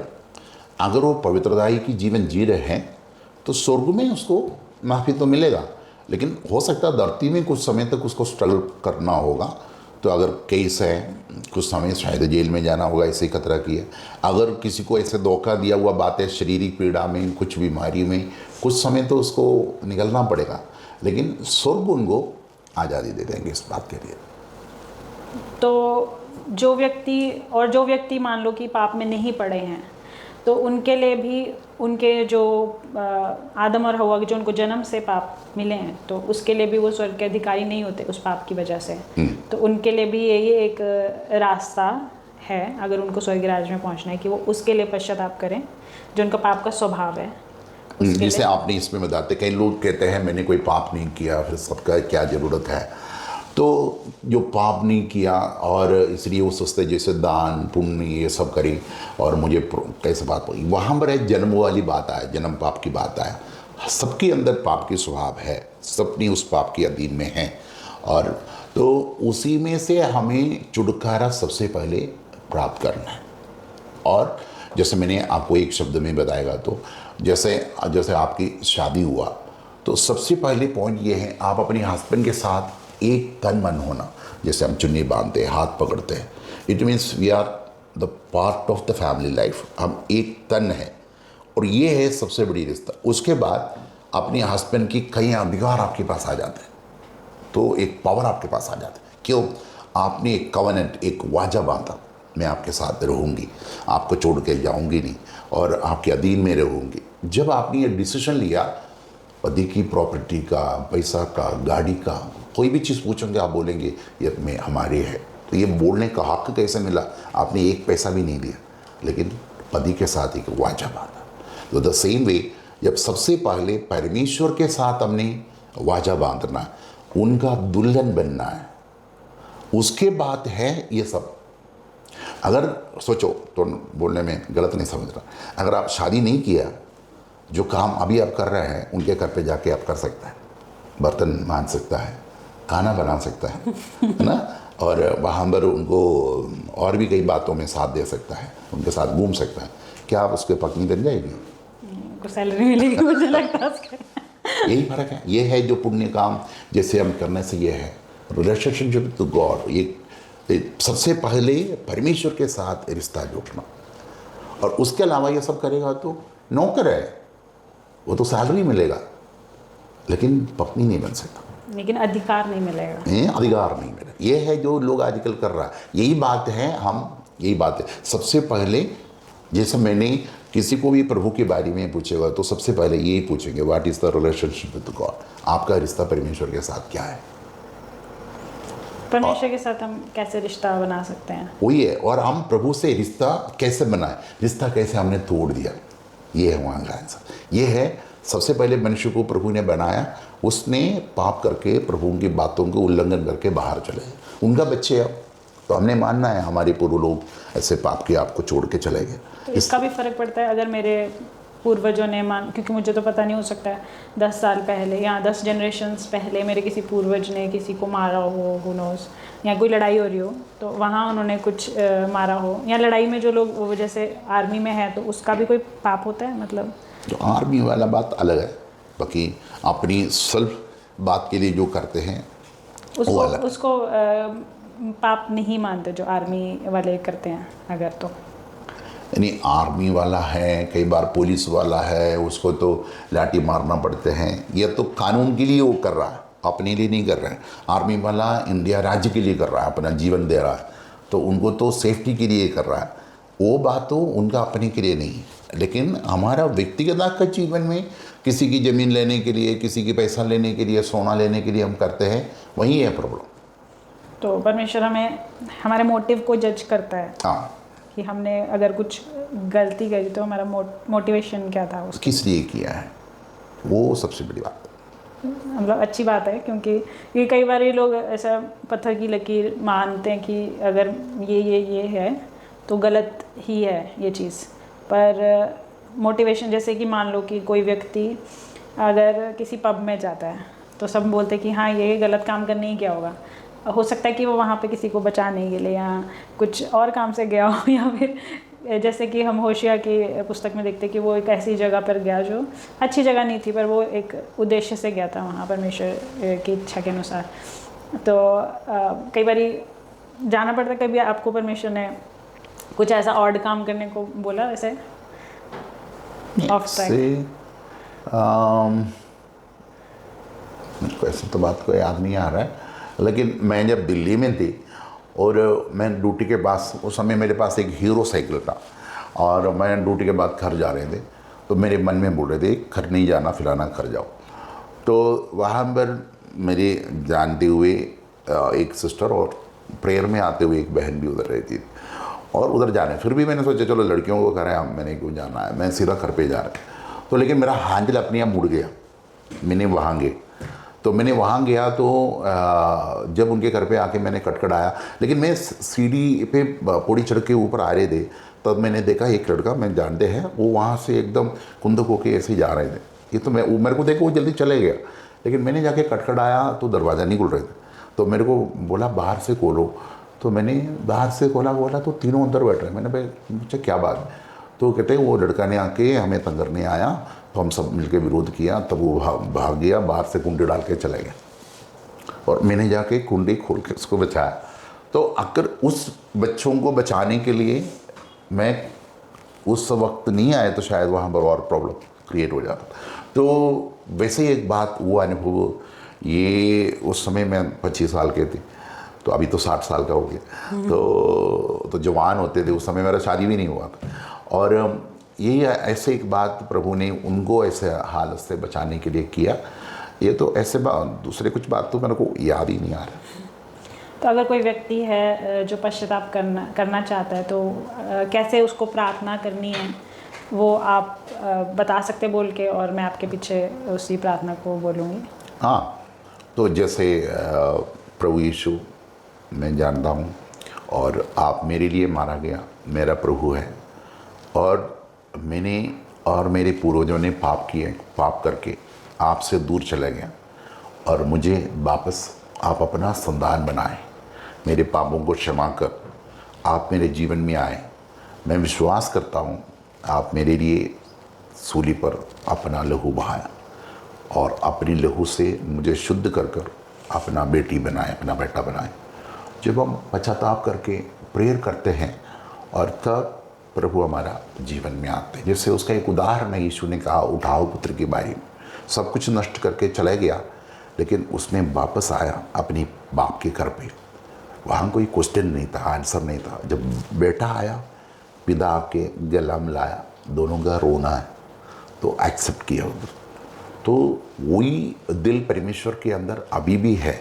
अगर वो पवित्रताई की जीवन जी रहे हैं, तो स्वर्ग में उसको माफ़ी तो मिलेगा, लेकिन हो सकता है धरती में कुछ समय तक उसको स्ट्रगल करना होगा। तो अगर केस है, कुछ समय शायद जेल में जाना होगा, ऐसे ही खतरा किया। अगर किसी को ऐसे धोखा दिया हुआ बात है, शारीरिक पीड़ा में, कुछ बीमारी में, कुछ समय तो उसको निकलना पड़ेगा, लेकिन स्वर्ग उनको आज़ादी दे देंगे इस बात के लिए। तो जो व्यक्ति मान लो कि पाप में नहीं पड़े हैं, तो उनके लिए भी, उनके जो आदम और हवा के जो उनको जन्म से पाप मिले हैं, तो उसके लिए भी वो स्वर्ग के अधिकारी नहीं होते उस पाप की वजह से। तो उनके लिए भी यही एक रास्ता है अगर उनको स्वर्ग राज्य में पहुंचना है, कि वो उसके लिए पश्चाताप करें, जो उनका पाप का स्वभाव है। जैसे आपने इसमें बताते, कई लोग कहते हैं मैंने कोई पाप नहीं किया, फिर सबका क्या ज़रूरत है। तो जो पाप नहीं किया और इसलिए वो सोचते जैसे दान पुण्य ये सब करी और मुझे कैसे बात हुई, वहाँ पर एक जन्म वाली बात आए, जन्म पाप की बात आए। सबके अंदर पाप की स्वभाव है, सबने उस पाप के अधीन में हैं, और तो उसी में से हमें छुटकारा सबसे पहले प्राप्त करना है। और जैसे मैंने आपको एक शब्द में बताएगा, तो जैसे आपकी शादी हुआ, तो सबसे पहले पॉइंट ये है, आप अपने हस्बैंड के साथ एक तन मन होना। जैसे हम चुन्नी बांधते हैं, हाथ पकड़ते हैं, it means we are the part of the family life, हम एक तन है, और ये है सबसे बड़ी रिश्ता। उसके बाद अपने हस्बैंड की कई अधिकार आपके पास आ जाते हैं, तो एक पावर आपके पास आ जाता है। क्यों? आपने एक कवनेंट, एक वाजा बांधा, मैं आपके साथ रहूँगी, आपको छोड़ के जाऊँगी नहीं और आपके अधीन में रहूँगी। जब आपने ये डिसीजन लिया, पति की प्रॉपर्टी का, पैसा का, गाड़ी का, कोई भी चीज़ पूछेंगे आप बोलेंगे ये में हमारे है। तो ये बोलने का हक कैसे मिला? आपने एक पैसा भी नहीं दिया, लेकिन पति के साथ एक वाचा बांधा। तो द सेम वे, जब सबसे पहले परमेश्वर के साथ हमने वाचा बांधना, उनका दुल्हन बनना है, उसके बाद है ये सब। अगर सोचो, तो बोलने में गलत नहीं समझ रहा, अगर आप शादी नहीं किया, जो काम अभी आप कर रहे हैं उनके घर पे जाके आप कर सकता है, बर्तन मान सकता है, खाना बना सकता है ना, और वहाँ पर उनको और भी कई बातों में साथ दे सकता है, उनके साथ घूम सकता है। क्या आप उसके पत्नी बन जाएगी? सैलरी मिलेगी मुझे लगता है। यही फर्क है। ये है जो पुण्य काम जैसे हम करने से, ये है रिलेशनशिप टू गॉड। ये सबसे पहले परमेश्वर के साथ रिश्ता जोड़ना, और उसके अलावा ये सब करेगा तो नौकर है, वो तो सैलरी मिलेगा, लेकिन पत्नी नहीं बन सकता, लेकिन अधिकार नहीं मिलेगा। अधिकार नहीं मिलेगा। ये है जो लोग आजकल कर रहा है, यही बात है। यही बात है, सबसे पहले जैसे मैंने किसी को भी प्रभु के बारे में पूछेगा, तो सबसे पहले यही पूछेंगे, what is the relationship with God? आपका रिश्ता परमेश्वर के साथ क्या है? परमेश्वर के साथ हम कैसे रिश्ता बना सकते हैं, वही है। और हम प्रभु से रिश्ता कैसे बनाए, रिश्ता कैसे हमने तोड़ दिया, ये है वहाँ का आंसर। ये है, सबसे पहले मनुष्य को प्रभु ने बनाया, उसने पाप करके प्रभु की बातों को उल्लंघन करके बाहर चले, उनका बच्चे अब तो हमने मानना है हमारे पूर्व लोग ऐसे पाप के आपको छोड़ के चले गए। तो इसका भी फर्क पड़ता है अगर मेरे पूर्वजों ने क्योंकि मुझे तो पता नहीं, हो सकता है 10 साल पहले या 10 जनरेशन्स पहले मेरे किसी पूर्वज ने किसी को मारा हो, हू नोस, या कोई लड़ाई हो रही हो तो वहाँ उन्होंने कुछ मारा हो, या लड़ाई में जो लोग वो जैसे आर्मी में है तो उसका भी कोई पाप होता है? मतलब जो आर्मी वाला बात अलग है, बाकी अपनी सेल्फ बात के लिए जो करते हैं उसको पाप नहीं मानते जो आर्मी वाले करते हैं अगर, तो यानी आर्मी वाला है, कई बार पुलिस वाला है, उसको तो लाठी मारना पड़ते हैं, ये तो कानून के लिए वो कर रहा है, अपने लिए नहीं कर रहे हैं। आर्मी वाला इंडिया राज्य के लिए कर रहा है, अपना जीवन दे रहा है, तो उनको तो सेफ्टी के लिए कर रहा है, वो बात तो उनका अपने के लिए नहीं है। लेकिन हमारा व्यक्तिगत का जीवन में किसी की ज़मीन लेने के लिए, किसी की पैसा लेने के लिए, सोना लेने के लिए हम करते हैं, वही है प्रॉब्लम। तो परमेश्वर हमें हमारे मोटिव को जज करता है हाँ, कि हमने अगर कुछ गलती करी तो हमारा मोटिवेशन क्या था उसका, किस लिए किया है, वो सबसे बड़ी बात है। मतलब अच्छी बात है, क्योंकि ये कई बार ये लोग ऐसा पत्थर की लकीर मानते हैं कि अगर ये है तो गलत ही है ये चीज़। पर मोटिवेशन, जैसे कि मान लो कि कोई व्यक्ति अगर किसी पब में जाता है तो सब बोलते हैं कि हाँ ये गलत काम करने ही क्या होगा। हो सकता है कि वो वहाँ पे किसी को बचाने के लिए या कुछ और काम से गया हो, या फिर जैसे कि हम होशिया की पुस्तक में देखते हैं कि वो एक ऐसी जगह पर गया जो अच्छी जगह नहीं थी, पर वो एक उद्देश्य से गया था वहाँ परमेश्वर की इच्छा के अनुसार। तो कई बार जाना पड़ता है। कभी आपको परमेश्वर ने कुछ ऐसा ऑड काम करने को बोला वैसे ऑफ ट्रैक? मेरे को ऐसे तो बात को याद नहीं आ रहा है, लेकिन मैं जब दिल्ली में थी और मैं ड्यूटी के पास, उस समय मेरे पास एक हीरो साइकिल था और मैं ड्यूटी के बाद घर जा रहे थे, तो मेरे मन में बोल रहे थे घर नहीं जाना, फिलाना घर जाओ। तो वहाँ पर मेरे जानते हुए एक सिस्टर और प्रेयर में आते हुए एक बहन भी उधर रहती थी और उधर जाने, फिर भी मैंने सोचा चलो लड़कियों को करें, मैंने क्यों जाना है, मैं सीधा घर पे जा रहा। तो लेकिन मेरा हैंडल अपने आप मुड़ गया, मैंने वहाँ गया, तो मैंने वहाँ गया तो जब उनके घर पे आके मैंने खटखटाया, लेकिन मैं सीढ़ी पे पौड़ी चढ़ के ऊपर आ रहे थे, तब मैंने देखा एक लड़का मैं जानते हैं, वो वहाँ से एकदम कुंदक होके ऐसे जा रहे थे। ये तो मैं मेरे को देखो वो जल्दी चले गया, लेकिन मैंने जाके खटखटाया तो दरवाज़ा नहीं खुल रहे थे, तो मेरे को बोला बाहर से खोलो, तो मैंने बाहर से खोला तो तीनों अंदर बैठ रहे। मैंने भाई मुझे क्या बात है, तो कहते हैं वो लड़का ने आके हमें तंग करने आया, तो हम सब मिलके विरोध किया, तब वो भाग गया, बाहर से कुंडी डाल के चले गए और मैंने जाके कुंडी खोल के उसको बचाया। तो अगर उस बच्चों को बचाने के लिए मैं उस वक्त नहीं आया तो शायद वहाँ पर और प्रॉब्लम क्रिएट हो जाता। तो वैसे ही एक बात हुआ अनुभव, ये उस समय मैं 25 साल के थे, तो अभी तो 60 साल का हो गया, तो जवान होते थे, उस समय मेरा शादी भी नहीं हुआ था। और ये ऐसे एक बात प्रभु ने उनको ऐसे हालत से बचाने के लिए किया। ये तो ऐसे दूसरे कुछ बात तो मेरे को याद ही नहीं आ रहा। तो अगर कोई व्यक्ति है जो पश्चाताप करना चाहता है, तो कैसे उसको प्रार्थना करनी है वो आप बता सकते बोल के, और मैं आपके पीछे उसी प्रार्थना को बोलूँगी। हाँ, तो जैसे प्रभु यीशु मैं जानता हूँ और आप मेरे लिए मारा गया, मेरा प्रभु है, और मैंने और मेरे पूर्वजों ने पाप किए, पाप करके आपसे दूर चले गया, और मुझे वापस आप अपना संतान बनाए, मेरे पापों को क्षमा कर आप मेरे जीवन में आए। मैं विश्वास करता हूँ आप मेरे लिए सूली पर अपना लहू बहाया और अपनी लहू से मुझे शुद्ध कर कर अपना बेटी बनाए, अपना बेटा बनाए। जब हम पश्चाताप करके प्रेयर करते हैं और तब प्रभु हमारा जीवन में आते हैं। जैसे उसका एक उदाहरण है, यीशु ने कहा उठाओ पुत्र की बारी में, सब कुछ नष्ट करके चला गया, लेकिन उसने वापस आया अपनी बाप के घर पे। वहाँ कोई क्वेश्चन नहीं था, आंसर नहीं था। जब बेटा आया, पिता के गला मिलाया, दोनों का रोना है, तो एक्सेप्ट किया उधर। तो वही दिल परमेश्वर के अंदर अभी भी है,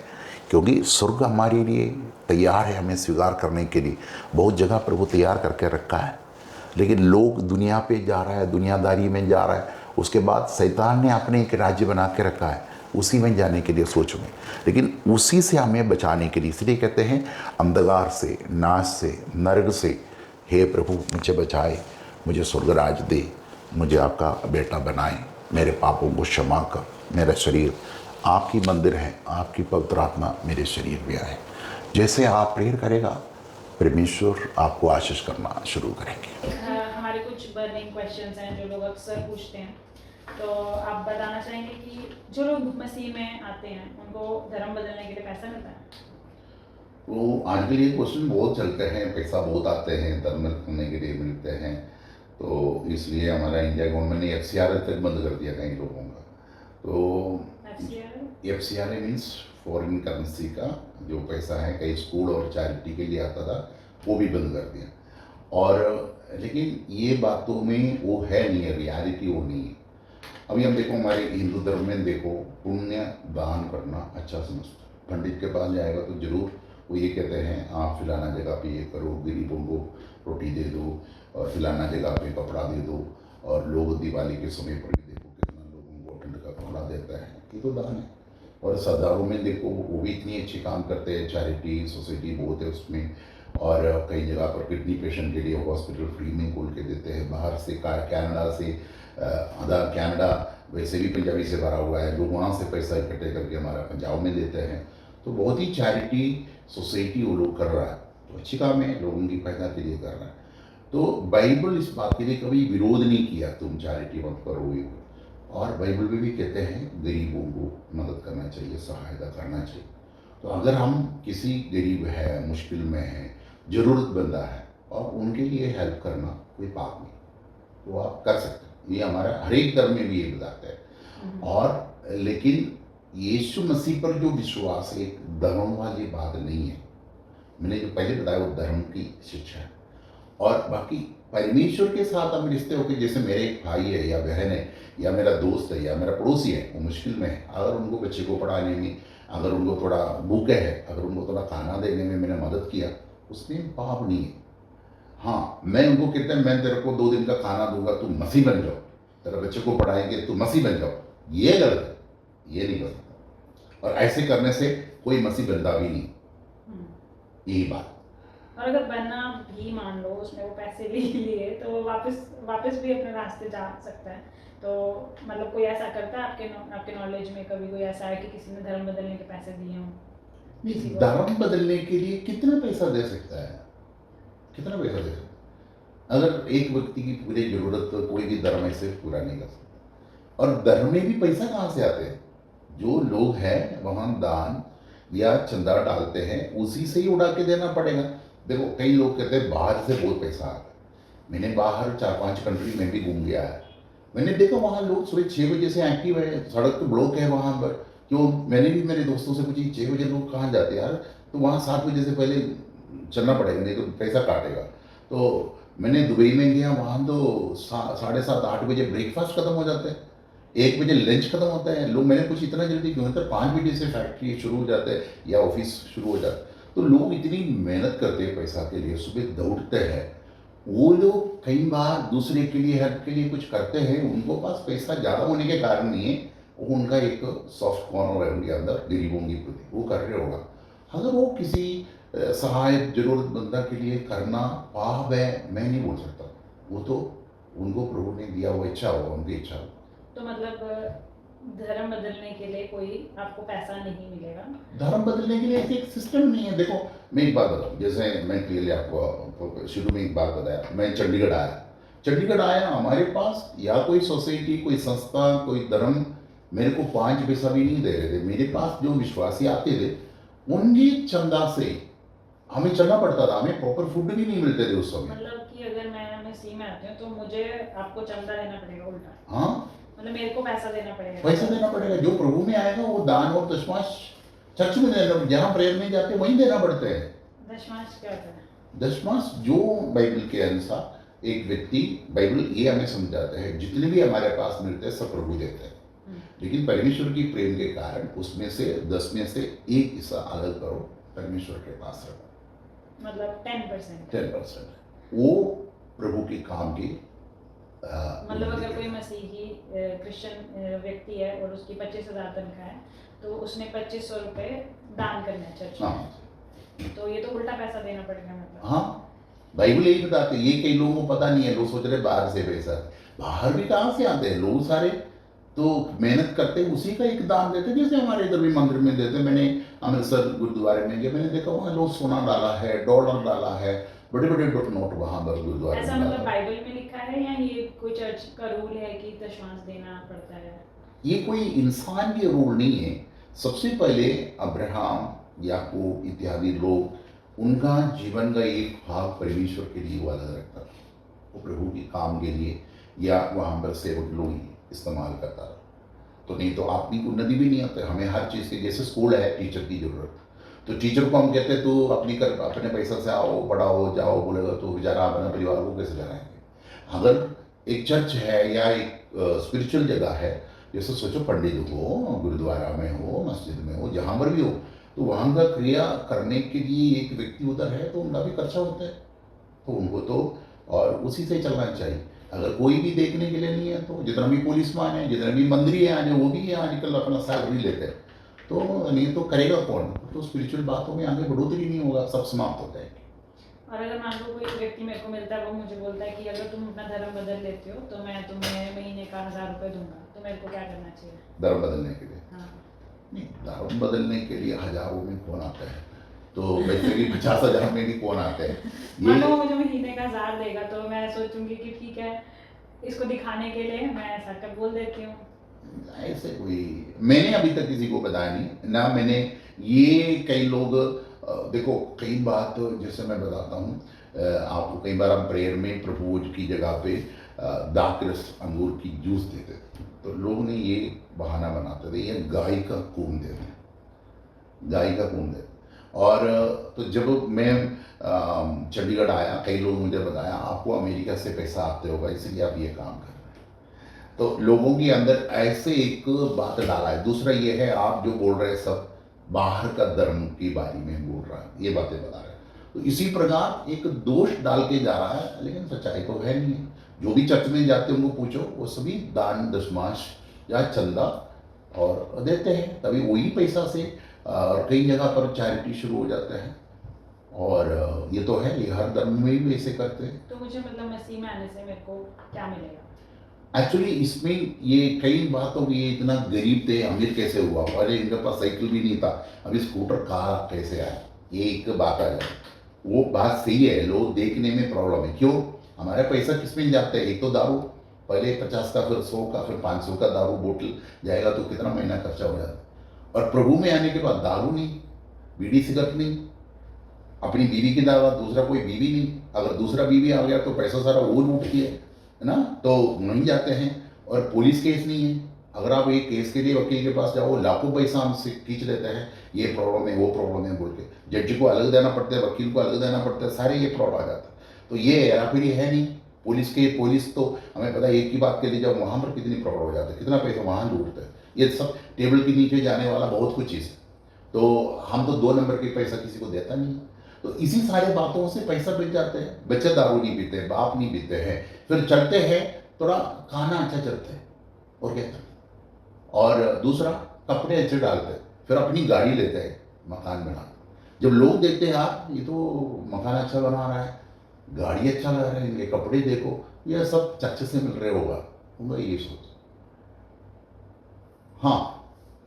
क्योंकि स्वर्ग हमारे लिए तैयार है हमें स्वीकार करने के लिए। बहुत जगह प्रभु तैयार करके रखा है, लेकिन लोग दुनिया पे जा रहा है, दुनियादारी में जा रहा है। उसके बाद शैतान ने अपने एक राज्य बना के रखा है, उसी में जाने के लिए सोच में, लेकिन उसी से हमें बचाने के लिए, इसलिए कहते हैं अंधकार से, नाश से, नरक से, हे प्रभु मुझे बचाए, मुझे स्वर्ग राज दे, मुझे आपका बेटा बनाए, मेरे पापों को क्षमा कर, मेरा शरीर आपकी मंदिर है, आपकी पवित्र आत्मा मेरे शरीर में आए। जैसे आप प्रेयर करेगा, परमेश्वर आपको आशीष करना शुरू करेंगे। हमारे कुछ बर्निंग क्वेश्चंस हैं जो लोग अक्सर पूछते हैं, तो आप बताना चाहेंगे कि जो लोग मसीह में आते हैं उनको धर्म बदलने के लिए पैसा मिलता है? तो आजकल ये क्वेश्चन बहुत चलते हैं, पैसा बहुत आते हैं, धर्म करने के लिए मिलते हैं, तो इसलिए हमारा इंडिया गवर्नमेंट ने FCR तक बंद कर दिया कई लोगों का। तो FCR FCRA means foreign currency का जो पैसा है कई स्कूल और चैरिटी के लिए आता था, वो भी बंद कर दिया। और लेकिन ये बातों में वो है नहीं है, रियलिटी वो नहीं है। अभी हम देखो हमारे हिंदू धर्म में देखो, पुण्य दान करना अच्छा समझते हैं। पंडित के पास जाएगा तो जरूर वो ये कहते हैं आप फिलाना जगह पे ये करो, गरीबों को रोटी दे दो, और फिलाना जगह पे कपड़ा दे दो। और लोग दिवाली के समय पर भी देखो कितना लोगों को ठंड का कपड़ा देता है, ये तो दान है। और श्रद्धालुओं में देखो वो भी इतनी अच्छी काम करते हैं, चैरिटी सोसाइटी बहुत है उसमें। और कई जगह पर किडनी पेशेंट के लिए हॉस्पिटल फ्री में खोल के देते हैं। बाहर से कनाडा से आधा कनाडा वैसे भी पंजाबी से भरा हुआ है, लोग वहाँ से पैसा इकट्ठे करके हमारा पंजाब में देते हैं। तो बहुत ही चैरिटी सोसाइटी वो लोग कर रहा है, तो अच्छी काम है, लोगों की फायदा के लिए कर रहा है। तो बाइबल इस बात के लिए कभी विरोध नहीं किया तुम चैरिटी मत करो ये। और बाइबल में भी कहते हैं गरीबों को मदद करना चाहिए, सहायता करना चाहिए। तो अगर हम किसी गरीब है, मुश्किल में है, ज़रूरतमंदा है, और उनके लिए हेल्प करना कोई पाप नहीं, तो आप कर सकते हैं। ये हमारा हर एक धर्म में भी ये बताता है। और लेकिन यीशु मसीह पर जो विश्वास है, एक धर्म वाली बात नहीं है। मैंने जो पहले बताया वो धर्म की शिक्षा है। और बाकी परमेश्वर के साथ हम रिश्ते होकर, जैसे मेरे एक भाई है या बहन है या मेरा दोस्त है या मेरा पड़ोसी है, वो मुश्किल में है, अगर उनको बच्चे को पढ़ाने में, अगर उनको थोड़ा भूखे है, अगर उनको थोड़ा खाना देने में मैंने मदद किया, उसमें पाप नहीं है। हाँ, मैं उनको कहता है मैं तेरे को 2 दिन का खाना दूंगा, तू मसीह बन जाओ, तेरे बच्चे को पढ़ाएंगे, तू मसीह बन जाओ, ये गलत है, ये नहीं कर सकता। और ऐसे करने से कोई मसीह बनता भी नहीं, यही बात। और अगर बनना भी मान लो उसने वो पैसे ले लिए तो वो वापस भी अपने रास्ते जा सकता है। तो मतलब कोई ऐसा करता है आपके नॉलेज में, कभी कोई ऐसा है कि किसी ने धर्म बदलने के पैसे दिए हों? धर्म बदलने के लिए कितना पैसा दे सकता है, कितना पैसा दे सकता है? अगर एक व्यक्ति की पूरी जरूरत तो कोई भी धर्म ऐसे पूरा नहीं कर सकता। और धर्म में भी पैसा कहाँ से आते हैं? जो लोग हैं वहाँ दान या चंदा डालते हैं, उसी से ही उड़ा के देना पड़ेगा। देखो कई लोग कहते हैं बाहर से बहुत पैसा आता है। मैंने बाहर 4-5 कंट्री में भी घूम गया है, मैंने देखा वहाँ लोग सुबह 6 बजे से एक्टिव है, सड़क तो ब्लॉक है वहाँ पर। क्यों? मैंने भी मेरे दोस्तों से पूछी 6 बजे लोग कहाँ जाते हैं यार, तो वहाँ 7 बजे से पहले चलना पड़ेगा, नहीं तो पैसा काटेगा। तो मैंने दुबई में गया, वहाँ तो 7:30-8 बजे ब्रेकफास्ट खत्म हो जाता है, 1 बजे लंच खत्म होता है। लोग, मैंने कुछ इतना जल्दी क्यों होता है, 5 बजे से फैक्ट्री शुरू हो जाता है या ऑफिस शुरू हो जाता है। तो लोग इतनी मेहनत करते हैं पैसा के लिए, सुबह दौड़ते हैं। वो लोग कई बार दूसरे के लिए, हेल्प के लिए कुछ करते हैं, उनको पास पैसा ज़्यादा होने के कारण नहीं है, वो उनका एक सॉफ्ट कॉर्नर है उनके अंदर, गरीबों की प्रति वो कर रहे होगा। अगर वो किसी सहायक जरूरतमंदा के लिए करना पाप है, मैं नहीं बोल सकता। वो तो उनको प्रभु ने दिया हुआ इच्छा होगा, उनकी इच्छा होगा। तो मतलब धर्म बदलने के लिए कोई आपको पैसा नहीं मिलेगा? धर्म बदलने के लिए ऐसे एक सिस्टम नहीं है। देखो मैं एक बात बताऊँ, जैसे मैं क्लियरली आपको शुरू में एक बात बताया, मैं चंडीगढ़ आया, हमारे पास या कोई सोसाइटी, कोई संस्था, कोई धर्म मेरे को 5 पैसा भी नहीं दे रहे थे। मेरे पास जो विश्वासी आते थे उनकी चंदा से हमें चलना पड़ता था, हमें प्रॉपर फूड भी नहीं मिलते थे उस समय। मतलब कि अगर मैं मसीह में आती हूँ तो मुझे आपको चंदा देना पड़ेगा उल्टा? हाँ, मतलब मेरे को पैसा देना पड़ेगा? पैसा देना पड़ेगा। जो प्रभु में आएगा वो दान और दशमांश चर्च में देना, जहाँ प्रेयर में जाते वहीं देना पड़ता है। दशमांश क्या होता है? दशमांश जो बाइबल के अनुसार एक व्यक्ति, बाइबल ये हमें समझाता है जितने भी हमारे पास मिलते हैं सब प्रभु देते हैं, लेकिन परमेश्वर की प्रेम के कारण उसमें से 10 में से 1 हिस्सा अलग करो, परमेश्वर के पास रखो। मतलब 10%? 10% वो प्रभु के काम की। मतलब अगर कोई मसीही क्रिश्चियन व्यक्ति है और उसकी 25,000 तनख्वाह है, तो उसने 2500 रुपये दान करना है चर्च में। हाँ, तो ये तो उल्टा पैसा देना पड़ेगा मतलब? हाँ, बाइबल यही बताते। ये कई लोगों को पता नहीं है, लोग सोच रहे बाहर से पैसा, बाहर भी कहाँ से आते हैं लोग सारे, तो मेहनत करते उसी का एक दान देते, जैसे हमारे इधर भी मंदिर में देते। मैंने अमृतसर गुरुद्वारे में गया, मैंने देखा वहाँ लोग सोना डाला है, डॉलर डाला है, बड़े बड़े नोट वहाँ पर गुरुद्वारे में। ऐसा मतलब बाइबल में लिखा है या ये कोई चर्च का रूल है कि दशमांश देना पड़ता है? ये कोई इंसान की रूल नहीं है। सबसे पहले अब्राहम, याकूब इत्यादि लोग, उनका जीवन का एक भाग परमेश्वर के लिए वो अलग रखता था, वो प्रभु के काम के लिए या वहाँ पर सेवक लोग ही इस्तेमाल करता था। तो नहीं तो आप भी उन्नति भी नहीं होते। हमें हर चीज़ की, जैसे स्कूल है, टीचर की ज़रूरत, तो टीचर को हम कहते हैं तू अपनी कर अपने पैसे से आओ, पढ़ाओ, जाओ, बोलेगा तो बेचारा अपने परिवार को कैसे चलाएंगे। अगर एक चर्च है या एक स्पिरिचुअल जगह है, जैसे सोचो पंडित हो, गुरुद्वारा में हो, मस्जिद में हो, जहाँ पर भी हो, तो वहाँ का क्रिया करने के लिए एक व्यक्ति उधर है तो उनका भी खर्चा होता है, तो उनको तो और उसी से चलना चाहिए। अगर कोई भी देखने के लिए नहीं है तो जितना भी पुलिसमैन है, जितने भी मंत्री हैं, वो भी यहाँ आजकल अपना सैलरी लेते हैं, तो नहीं तो करेगा कौन। तो स्पिरिचुअल बातों में आगे बढ़ोतरी नहीं होगा, सब समाप्त हो जाएगी। और अगर मान लो कोई व्यक्ति मेरे को मिलता है, वो मुझे बोलता है कि अगर तुम अपना धर्म बदल लेते हो तो मैं तुम्हें महीने का 1000 रुपये दूंगा, तो मेरे को क्या करना चाहिए धर्म बदलने के लिए? हाँ। नहीं, धर्म बदलने के लिए हजारों में कौन आता है, तो वैसे भी 50,000 में भी कौन आता है। मान लो मुझे महीने का 1000 देगा तो मैं सोचूंगी कि ठीक है, इसको दिखाने के लिए मैं ऐसा कर बोल देती हूँ। ऐसे कोई मैंने अभी तक किसी को बताया नहीं ना। मैंने ये कई लोग देखो, कई बात जैसे मैं बताता हूँ आपको, कई बार हम प्रेयर में प्रभु की जगह पे दाखरस अंगूर की जूस देते थे, तो लोग ने ये बहाना बनाते थे, ये गाय का खून देते हैं, गाय का खून देते। और तो जब मैं चंडीगढ़ आया, कई लोग मुझे बताया आपको अमेरिका से पैसा आते होगा इसलिए आप ये काम कर रहे हैं, तो लोगों के अंदर ऐसे एक बात डाला है। दूसरा ये है, आप जो बोल रहे हैं सब बाहर का धर्म के बारे में बोल रहा है, ये बातें बता रहे हैं, तो इसी प्रकार एक दोष डाल के जा रहा है, लेकिन सच्चाई तो है नहीं है। जो भी चर्च में जाते हैं उनको पूछो, वो सभी दान दशमांश या चंदा और देते हैं, तभी वही पैसा से और कई जगह पर चैरिटी शुरू हो जाता है। और ये तो है, ये हर धर्म में भी ऐसे करते हैं। तो मुझे मतलब मसीह में आने से मेरे को क्या मिलेगा? एक्चुअली इसमें ये कई बातों की, ये इतना गरीब थे अमीर कैसे हुआ, पहले इनके पास साइकिल भी नहीं था, अभी स्कूटर कार कैसे आया, ये एक बात आ जाए। वो बात सही है, लोग देखने में प्रॉब्लम है। क्यों? हमारा पैसा किस में जाता है? एक तो दारू, पहले 50 का, फिर 100 का, फिर 500 का दारू बोतल जाएगा तो कितना महीना खर्चा हो जाता है। और प्रभु में आने के बाद दारू नहीं, बीड़ी सिगरेट नहीं, अपनी बीवी की दावा, दूसरा कोई बीवी नहीं। अगर दूसरा बीवी आ गया तो पैसा सारा वो लूट किया है ना, तो नहीं जाते हैं। और पुलिस केस नहीं है, अगर आप एक केस के लिए वकील के पास जाओ, लाखों पैसा हमसे खींच लेते हैं, ये प्रॉब्लम है, वो प्रॉब्लम है बोल के। जज को अलग देना पड़ता है, वकील को अलग देना पड़ता है, सारे ये प्रॉब्लम आ जाता है। तो ये हेराफेरी है नहीं। पुलिस तो हमें पता है, एक ही बात के लिए जब वहाँ पर कितनी प्रॉब्लम हो जाती है, कितना पैसा वहाँ लूटता है। ये सब टेबल के नीचे जाने वाला बहुत कुछ चीज़ है, तो हम तो 2 नंबर के पैसा किसी को देता नहीं। तो इसी सारे बातों से पैसा बिक जाते हैं। बच्चे दारू नहीं पीते, बाप नहीं पीते हैं, फिर चलते हैं थोड़ा खाना अच्छा चलता है और क्या, और दूसरा कपड़े अच्छे डालते हैं, फिर अपनी गाड़ी लेते हैं, मकान बना। जब लोग देखते हैं यार ये तो मकान अच्छा बना रहा है, गाड़ी अच्छा लगा रहा है, इनके कपड़े देखो, ये सब चर्च से मिल रहे होगा, उनका ये सोच। हाँ,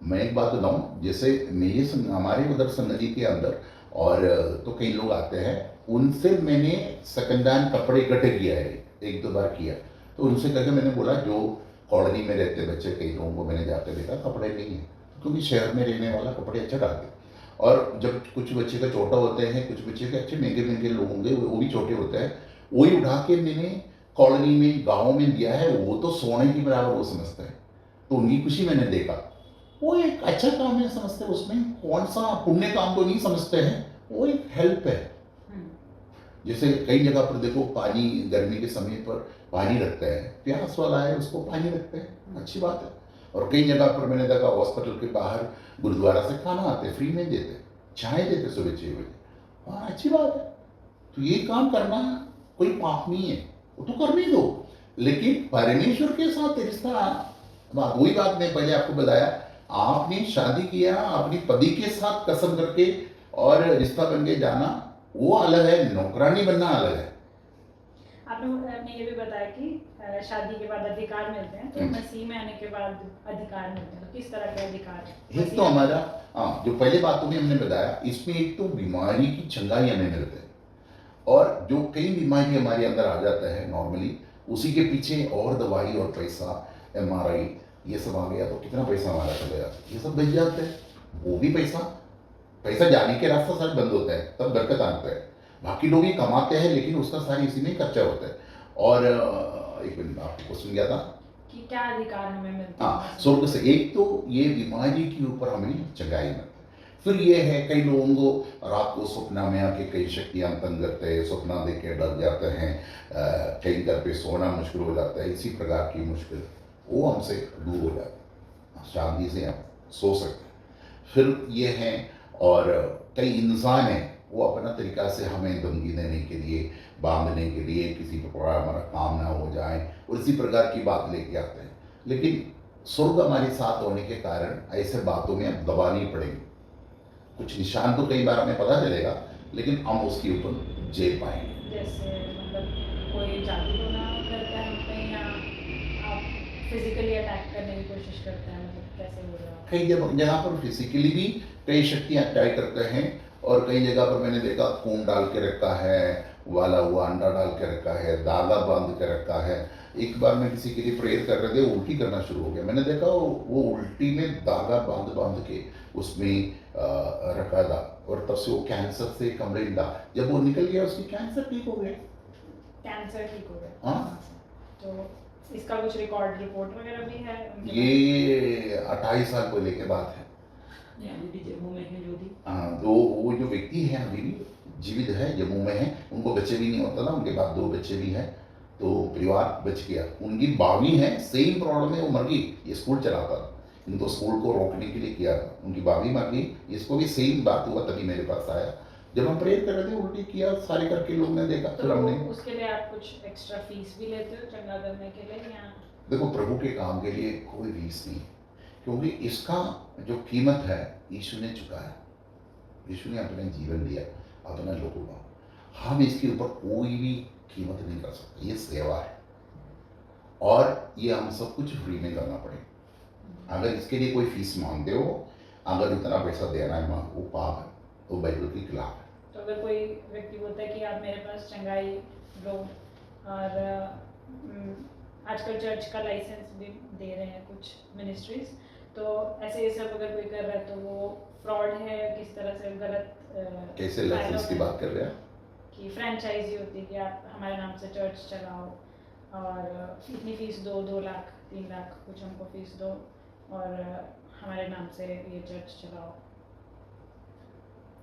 मैं एक बात बताऊँ, जैसे मेरे हमारे उधर से नदी के अंदर और तो कई लोग आते हैं, उनसे मैंने सेकंड हैंड कपड़े इकट्ठे किया है, 1-2 बार किया। तो उनसे करके मैंने बोला, जो कॉलोनी में रहते बच्चे, कई लोगों को मैंने जाते देखा कपड़े नहीं है, क्योंकि शहर में रहने वाला कपड़े अच्छा डालते। और जब कुछ बच्चे का छोटा होते हैं, कुछ बच्चे के अच्छे महंगे महंगे लोग होंगे, वो भी छोटे होते हैं, वही उठा के मैंने कॉलोनी में, गाँव में दिया है। वो तो सोने की बराबर वो समझते हैं, तो उनकी खुशी मैंने देखा। वो एक अच्छा काम है समझते हैं, उसमें कौन सा पुण्य काम तो नहीं समझते हैं, वो एक हेल्प है। जैसे कई जगह पर देखो, पानी गर्मी के समय पर पानी रखते हैं, प्यास वाला है उसको पानी रखते हैं, अच्छी बात है। और कई जगह पर मैंने देखा, हॉस्पिटल के बाहर गुरुद्वारा से खाना आते, फ्री में देते, चाय देते सुबह 6 बजे, हाँ अच्छी बात है। तो ये काम करना कोई पाप नहीं है, वो तो करने दो, लेकिन परमेश्वर के साथ रिश्ता, बात वही बात मैं पहले आपको बताया, आपने शादी किया अपनी पति के साथ कसम करके और रिश्ता बन के जाना, वो अलग है, नौकरानी बनना अलग है। आपने ये भी बताया कि शादी के बाद अधिकार मिलते हैं, तो मसीह में आने के बाद अधिकार मिलते हैं, तो किस तरह के अधिकार? एक तो हमारा, हाँ, जो पहले बातों में हमने बताया, इसमें एक तो बीमारी की चंगाई हमें मिलते हैं, और जो कई बीमारी हमारे अंदर आ जाता है नॉर्मली, उसी के पीछे और दवाई और पैसा, MRI ये सब आ गया तो कितना पैसा हमारा चलेगा, ये सब बच जाते हैं। वो भी पैसा जाने के रास्ता सारे बंद होता है, तब बरकत आता है। बाकी लोग ही कमाते हैं, लेकिन उसका सारी इसी में खर्चा होता है। और एक मिनट, आपको क्वेश्चन क्या था? कि क्या अधिकार हमें मिलते हाँ, हैं। स्वर्ग से एक तो ये बीमारी के ऊपर हमें चंगाई मिलती है। फिर ये है कई लोगों को रात को सपना में आके कई शक्तियाँ तंग करते हैं, सपना देख के डर जाते हैं, कई घर पे सोना मुश्किल हो जाता है, इसी प्रकार की मुश्किल वो हमसे दूर हो जाती है, शांति से हम सो सकते हैं। फिर ये है और कई इंसान हैं वो अपना तरीका से हमें धमकी देने के लिए, बांधने के लिए, किसी पर बड़ा हमारा काम ना हो जाए और इसी प्रकार की बात लेके आते हैं। लेकिन स्वर्ग हमारे साथ होने के कारण ऐसे बातों में अब दबानी पड़ेगी। कुछ निशान तो कई बार हमें पता चलेगा लेकिन हम उसके ऊपर जी पाएंगे। जैसे मतलब कोई जादू टोना करता है हम पे, या आप फिजिकली अटैक करने की कोशिश करते हैं, मतलब कैसे हो रहा है? कई जगह पर फिजिकली भी कई शक्तियाँ अटैक करते हैं और कई जगह पर मैंने देखा खून डाल के रखा है, वाला हुआ अंडा डाल के रखा है, धागा बांध के रखा है। एक बार मैं किसी के लिए प्रेयर कर रहे थे, उल्टी करना शुरू हो गया। मैंने देखा वो उल्टी में धागा बांध बांध के उसमें रखा था और तब से वो कैंसर से कमरे था। जब वो निकल गया उसकी कैंसर ठीक हो गया। कैंसर ठीक हो गया। हाँ, तो इसका कुछ रिपोर्ट वगैरह भी है? ये 28 साल पहले के बात है। जम्मू में है जो भी। हाँ, तो वो जो व्यक्ति है अभी भी जीवित है, जम्मू में है। उनको बच्चे भी नहीं होता था, उनके बाद 2 बच्चे भी हैं, तो परिवार बच गया। उनकी भाभी है, सेम प्रॉब्लम है, वो मर गई। ये स्कूल चलाता था, इनको स्कूल को रोकने के लिए किया था, उनकी भाभी मर गई। इसको भी सेम बात हुआ, तभी मेरे पास आया। जब हम प्रेयर कर रहे थे उल्टी किया सारे करके, लोग ने देखा। तो फिर हमने उसके लिए आप कुछ एक्स्ट्रा फीस भी लेते हो चंगा करने के लिए, या? देखो, प्रभु के काम के लिए कोई फीस नहीं, क्योंकि इसका जो कीमत है यीशु ने चुकाया। यीशु ने अपने जीवन दिया अपने लोगों को। हम इसके ऊपर कोई भी कीमत नहीं कर सकते, ये सेवा है और ये हम सब कुछ फ्री में करना पड़ेगा। अगर इसके लिए कोई फीस मांगते हो, अगर इतना पैसा देना है वो पाप है, वो बाइबल के खिलाफ है। तो अगर कोई व्यक्ति बोलता है कि आप मेरे पास चंगाई लो, और आजकल चर्च का लाइसेंस भी दे रहे हैं कुछ मिनिस्ट्रीज, तो ऐसे ये सब अगर कोई कर रहा है तो वो फ्रॉड है, किस तरह से गलत कैसे लाइसेंस की बात कर रहे हैं? कि फ्रेंचाइजी होती है कि आप हमारे नाम से चर्च चलाओ और इतनी फीस दो, 2 लाख 3 लाख कुछ हमको फीस दो और हमारे नाम से ये चर्च चलाओ।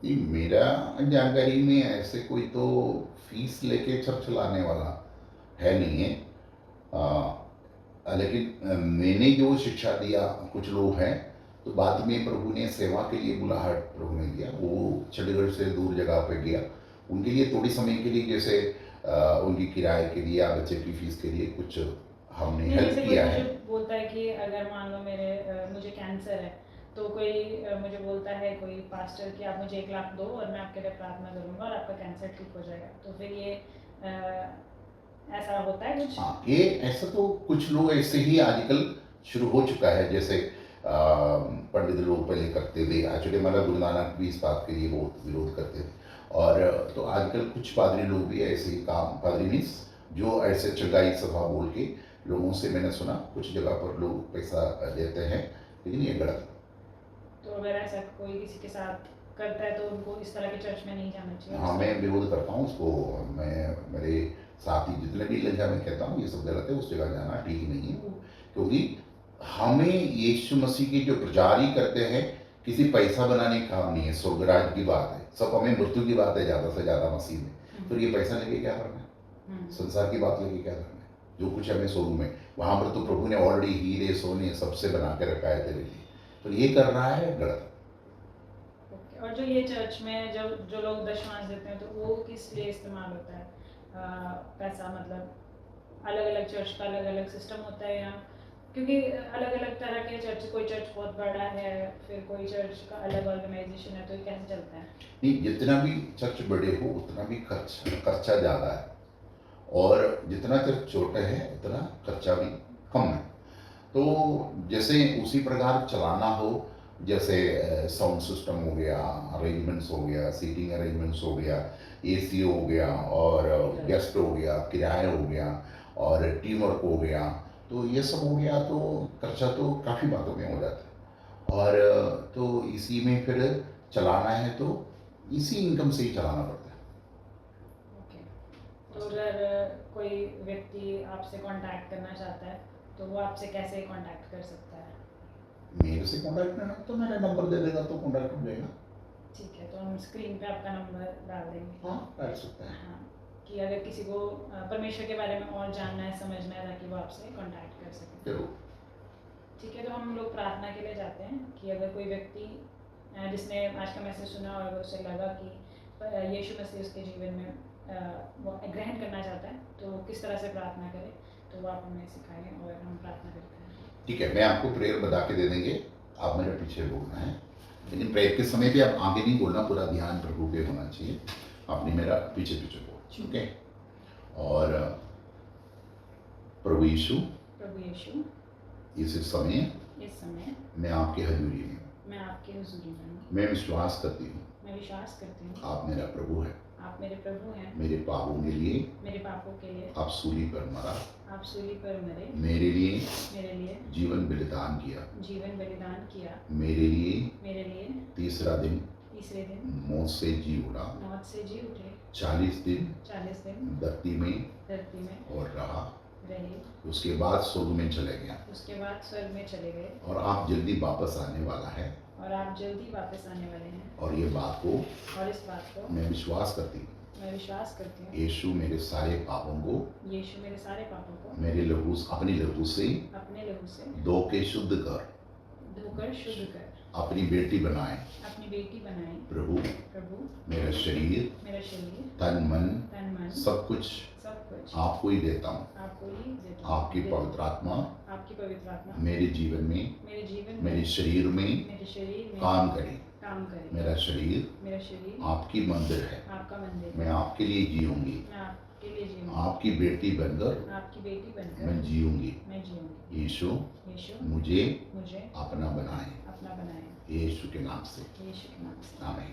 नहीं, मेरा जानकारी में ऐसे कोई तो फीस लेके चर्च चलाने वाला है नहीं है। लेकिन मैंने जो शिक्षा दिया, कुछ लोग हैं तो बाद में प्रभु ने सेवा के लिए बुलाहट प्रभु ने दिया, वो चंडीगढ़ से दूर जगह पे गया। उनके लिए थोड़ी समय के लिए, जैसे उनकी किराए के लिए या बच्चे की फीस के लिए कुछ हमने हेल्प किया है। बोलता है कि अगर मान लो मुझे कैंसर है, तो कोई मुझे बोलता है कोई पास्टर कि आप मुझे 1 लाख दो और मैं आपके लिए प्रार्थना करूंगा और आपका कैंसर ठीक हो जाएगा। तो फिर ये ऐसा होता है कुछ? हाँ, ये ऐसा तो कुछ लोग ऐसे ही आजकल शुरू हो चुका है। जैसे पंडित लोग पहले करते थे, एक्चुअली हमारा गुरु नानक भी इस बात के लिए बहुत विरोध करते थे। और तो आजकल कुछ पादरी लोग भी ऐसे ही काम, पादरी मीन्स जो ऐसे चंगाई सभा बोल के लोगों से मैंने सुना कुछ जगह पर लोग पैसा देते हैं, लेकिन ये गलत। तो अगर ऐसा कोई किसी के साथ करता है तो उनको इस तरह के चर्च में नहीं जाना चाहिए? हाँ, मैं विरोध करता हूँ उसको। मैं मेरे साथी जितने भी लगा मैं कहता हूँ ये सब गलत है, उस जगह जाना ठीक नहीं है। क्योंकि हमें यीशु मसीह की जो प्रचार ही करते हैं, किसी पैसा बनाने का काम नहीं है, स्वर्गराज की बात है, सब हमें मृत्यु की बात है ज़्यादा से ज़्यादा मसीह में। तो ये पैसा लेके क्या करना है, संसार की बात लेके क्या करना है? जो कुछ हमें स्वर्ग में, वहाँ पर तो प्रभु ने ऑलरेडी हीरे सोने सबसे बना के रखा है तेरे लिए, तो ये कर रहा है गलत। और जो ये चर्च में जो लोग दशमांश देते हैं, तो वो किस लिए इस्तेमाल होता है पैसा? मतलब अलग अलग चर्च का अलग अलग सिस्टम होता है, या क्योंकि अलग अलग तरह के चर्च, कोई चर्च बहुत बड़ा है, फिर कोई चर्च का अलग ऑर्गेनाइजेशन है, तो ये कैसे चलता है? नहीं, जितना भी चर्च बड़े हो उतना भी खर्चा ज़्यादा है, और जितना चर्च छोटा है उतना खर्चा भी कम है। तो जैसे उसी प्रकार चलाना हो, जैसे साउंड सिस्टम हो गया, अरेंजमेंट्स हो गया, सीटिंग अरेंजमेंट्स हो गया, एसी हो गया, और गेस्ट हो गया, किराया हो गया, और टीम वर्क हो गया, तो ये सब हो गया तो खर्चा तो काफ़ी बातों में हो जाता है। और तो इसी में फिर चलाना है तो इसी इनकम से ही चलाना पड़ता है। ओके। तो अगर कोई व्यक्ति आपसे कांटेक्ट करना चाहता है तो वो आपसे कैसे कांटेक्ट कर सकता है? मेरे से कांटेक्ट करना तो मेरा नंबर दे देगा तो कांटेक्ट हो जाएगा। ठीक है, तो हम स्क्रीन पे आपका नंबर डाल देंगे। हाँ, डाल सकते हैं। हाँ, कि अगर किसी को परमेश्वर के बारे में और जानना है, समझना है, ताकि वो आपसे कांटेक्ट कर सके। जरूर। ठीक है, तो हम लोग प्रार्थना के लिए जाते हैं कि अगर कोई व्यक्ति जिसने आज का मैसेज सुना और अगर उसे लगा कि यीशु मसीह उसके जीवन में वो ग्रहण करना चाहता है, तो किस तरह से प्रार्थना करे, तो वो आप हमें सिखाएं और हम प्रार्थना करते हैं। ठीक है, मैं आपको प्रेयर बता के दे देंगे, आप मेरे पीछे बोलना है, लेकिन प्रेयर के समय पे आप आगे नहीं बोलना, पूरा ध्यान प्रभु पे होना चाहिए। आपने मेरा पीछे पीछे बोल, ठीक है? और प्रभु यीशु, इस समय मैं आपके हजूरी में हूँ, मैं आपके हुजूरी में हूँ, मैं विश्वास करती हूँ मैं विश्वास करती हूँ आप मेरा प्रभु है, आप मेरे प्रभु हैं, मेरे पापों के लिए मेरे पापों के लिए आप सूली पर मरा, आप सूली पर मरे, मेरे लिए जीवन बलिदान किया, जीवन बलिदान किया, मेरे लिए तीसरे दिन तीसरे दिन मौत से जी उठा, मौत से जी उठे, 40 दिन 40 दिन धरती में और रहा, रहे, उसके बाद स्वर्ग में चले गया उसके बाद स्वर्ग में चले गए, और आप जल्दी वापस आने वाला है। और आप जल्दी वापस आने वाले हैं। और ये बात को और इस बात को मैं विश्वास करती हूँ। मैं विश्वास करती हूँ। यीशु मेरे सारे पापों को यीशु मेरे सारे पापों को मेरे लहू अपनी लहू से अपने लहू से धो के शुद्ध कर धोकर शुद्ध कर अपनी बेटी बनाए। अपनी बेटी बनाई। प्रभु मेरा शरीर तन मन सब कुछ आपको ही देता हूँ। आपको ही देता हूँ। आपकी पवित्र आत्मा मेरे जीवन में मेरे शरीर में काम करे। मेरा शरीर आपकी मंदिर है। आपका मंदिर मैं आपके लिए जीऊंगी। मैं आपके लिए जीऊंगी। आपकी बेटी बनकर मैं जीऊंगी। यीशु मुझे अपना बनाए। यीशु के नाम से आमीन।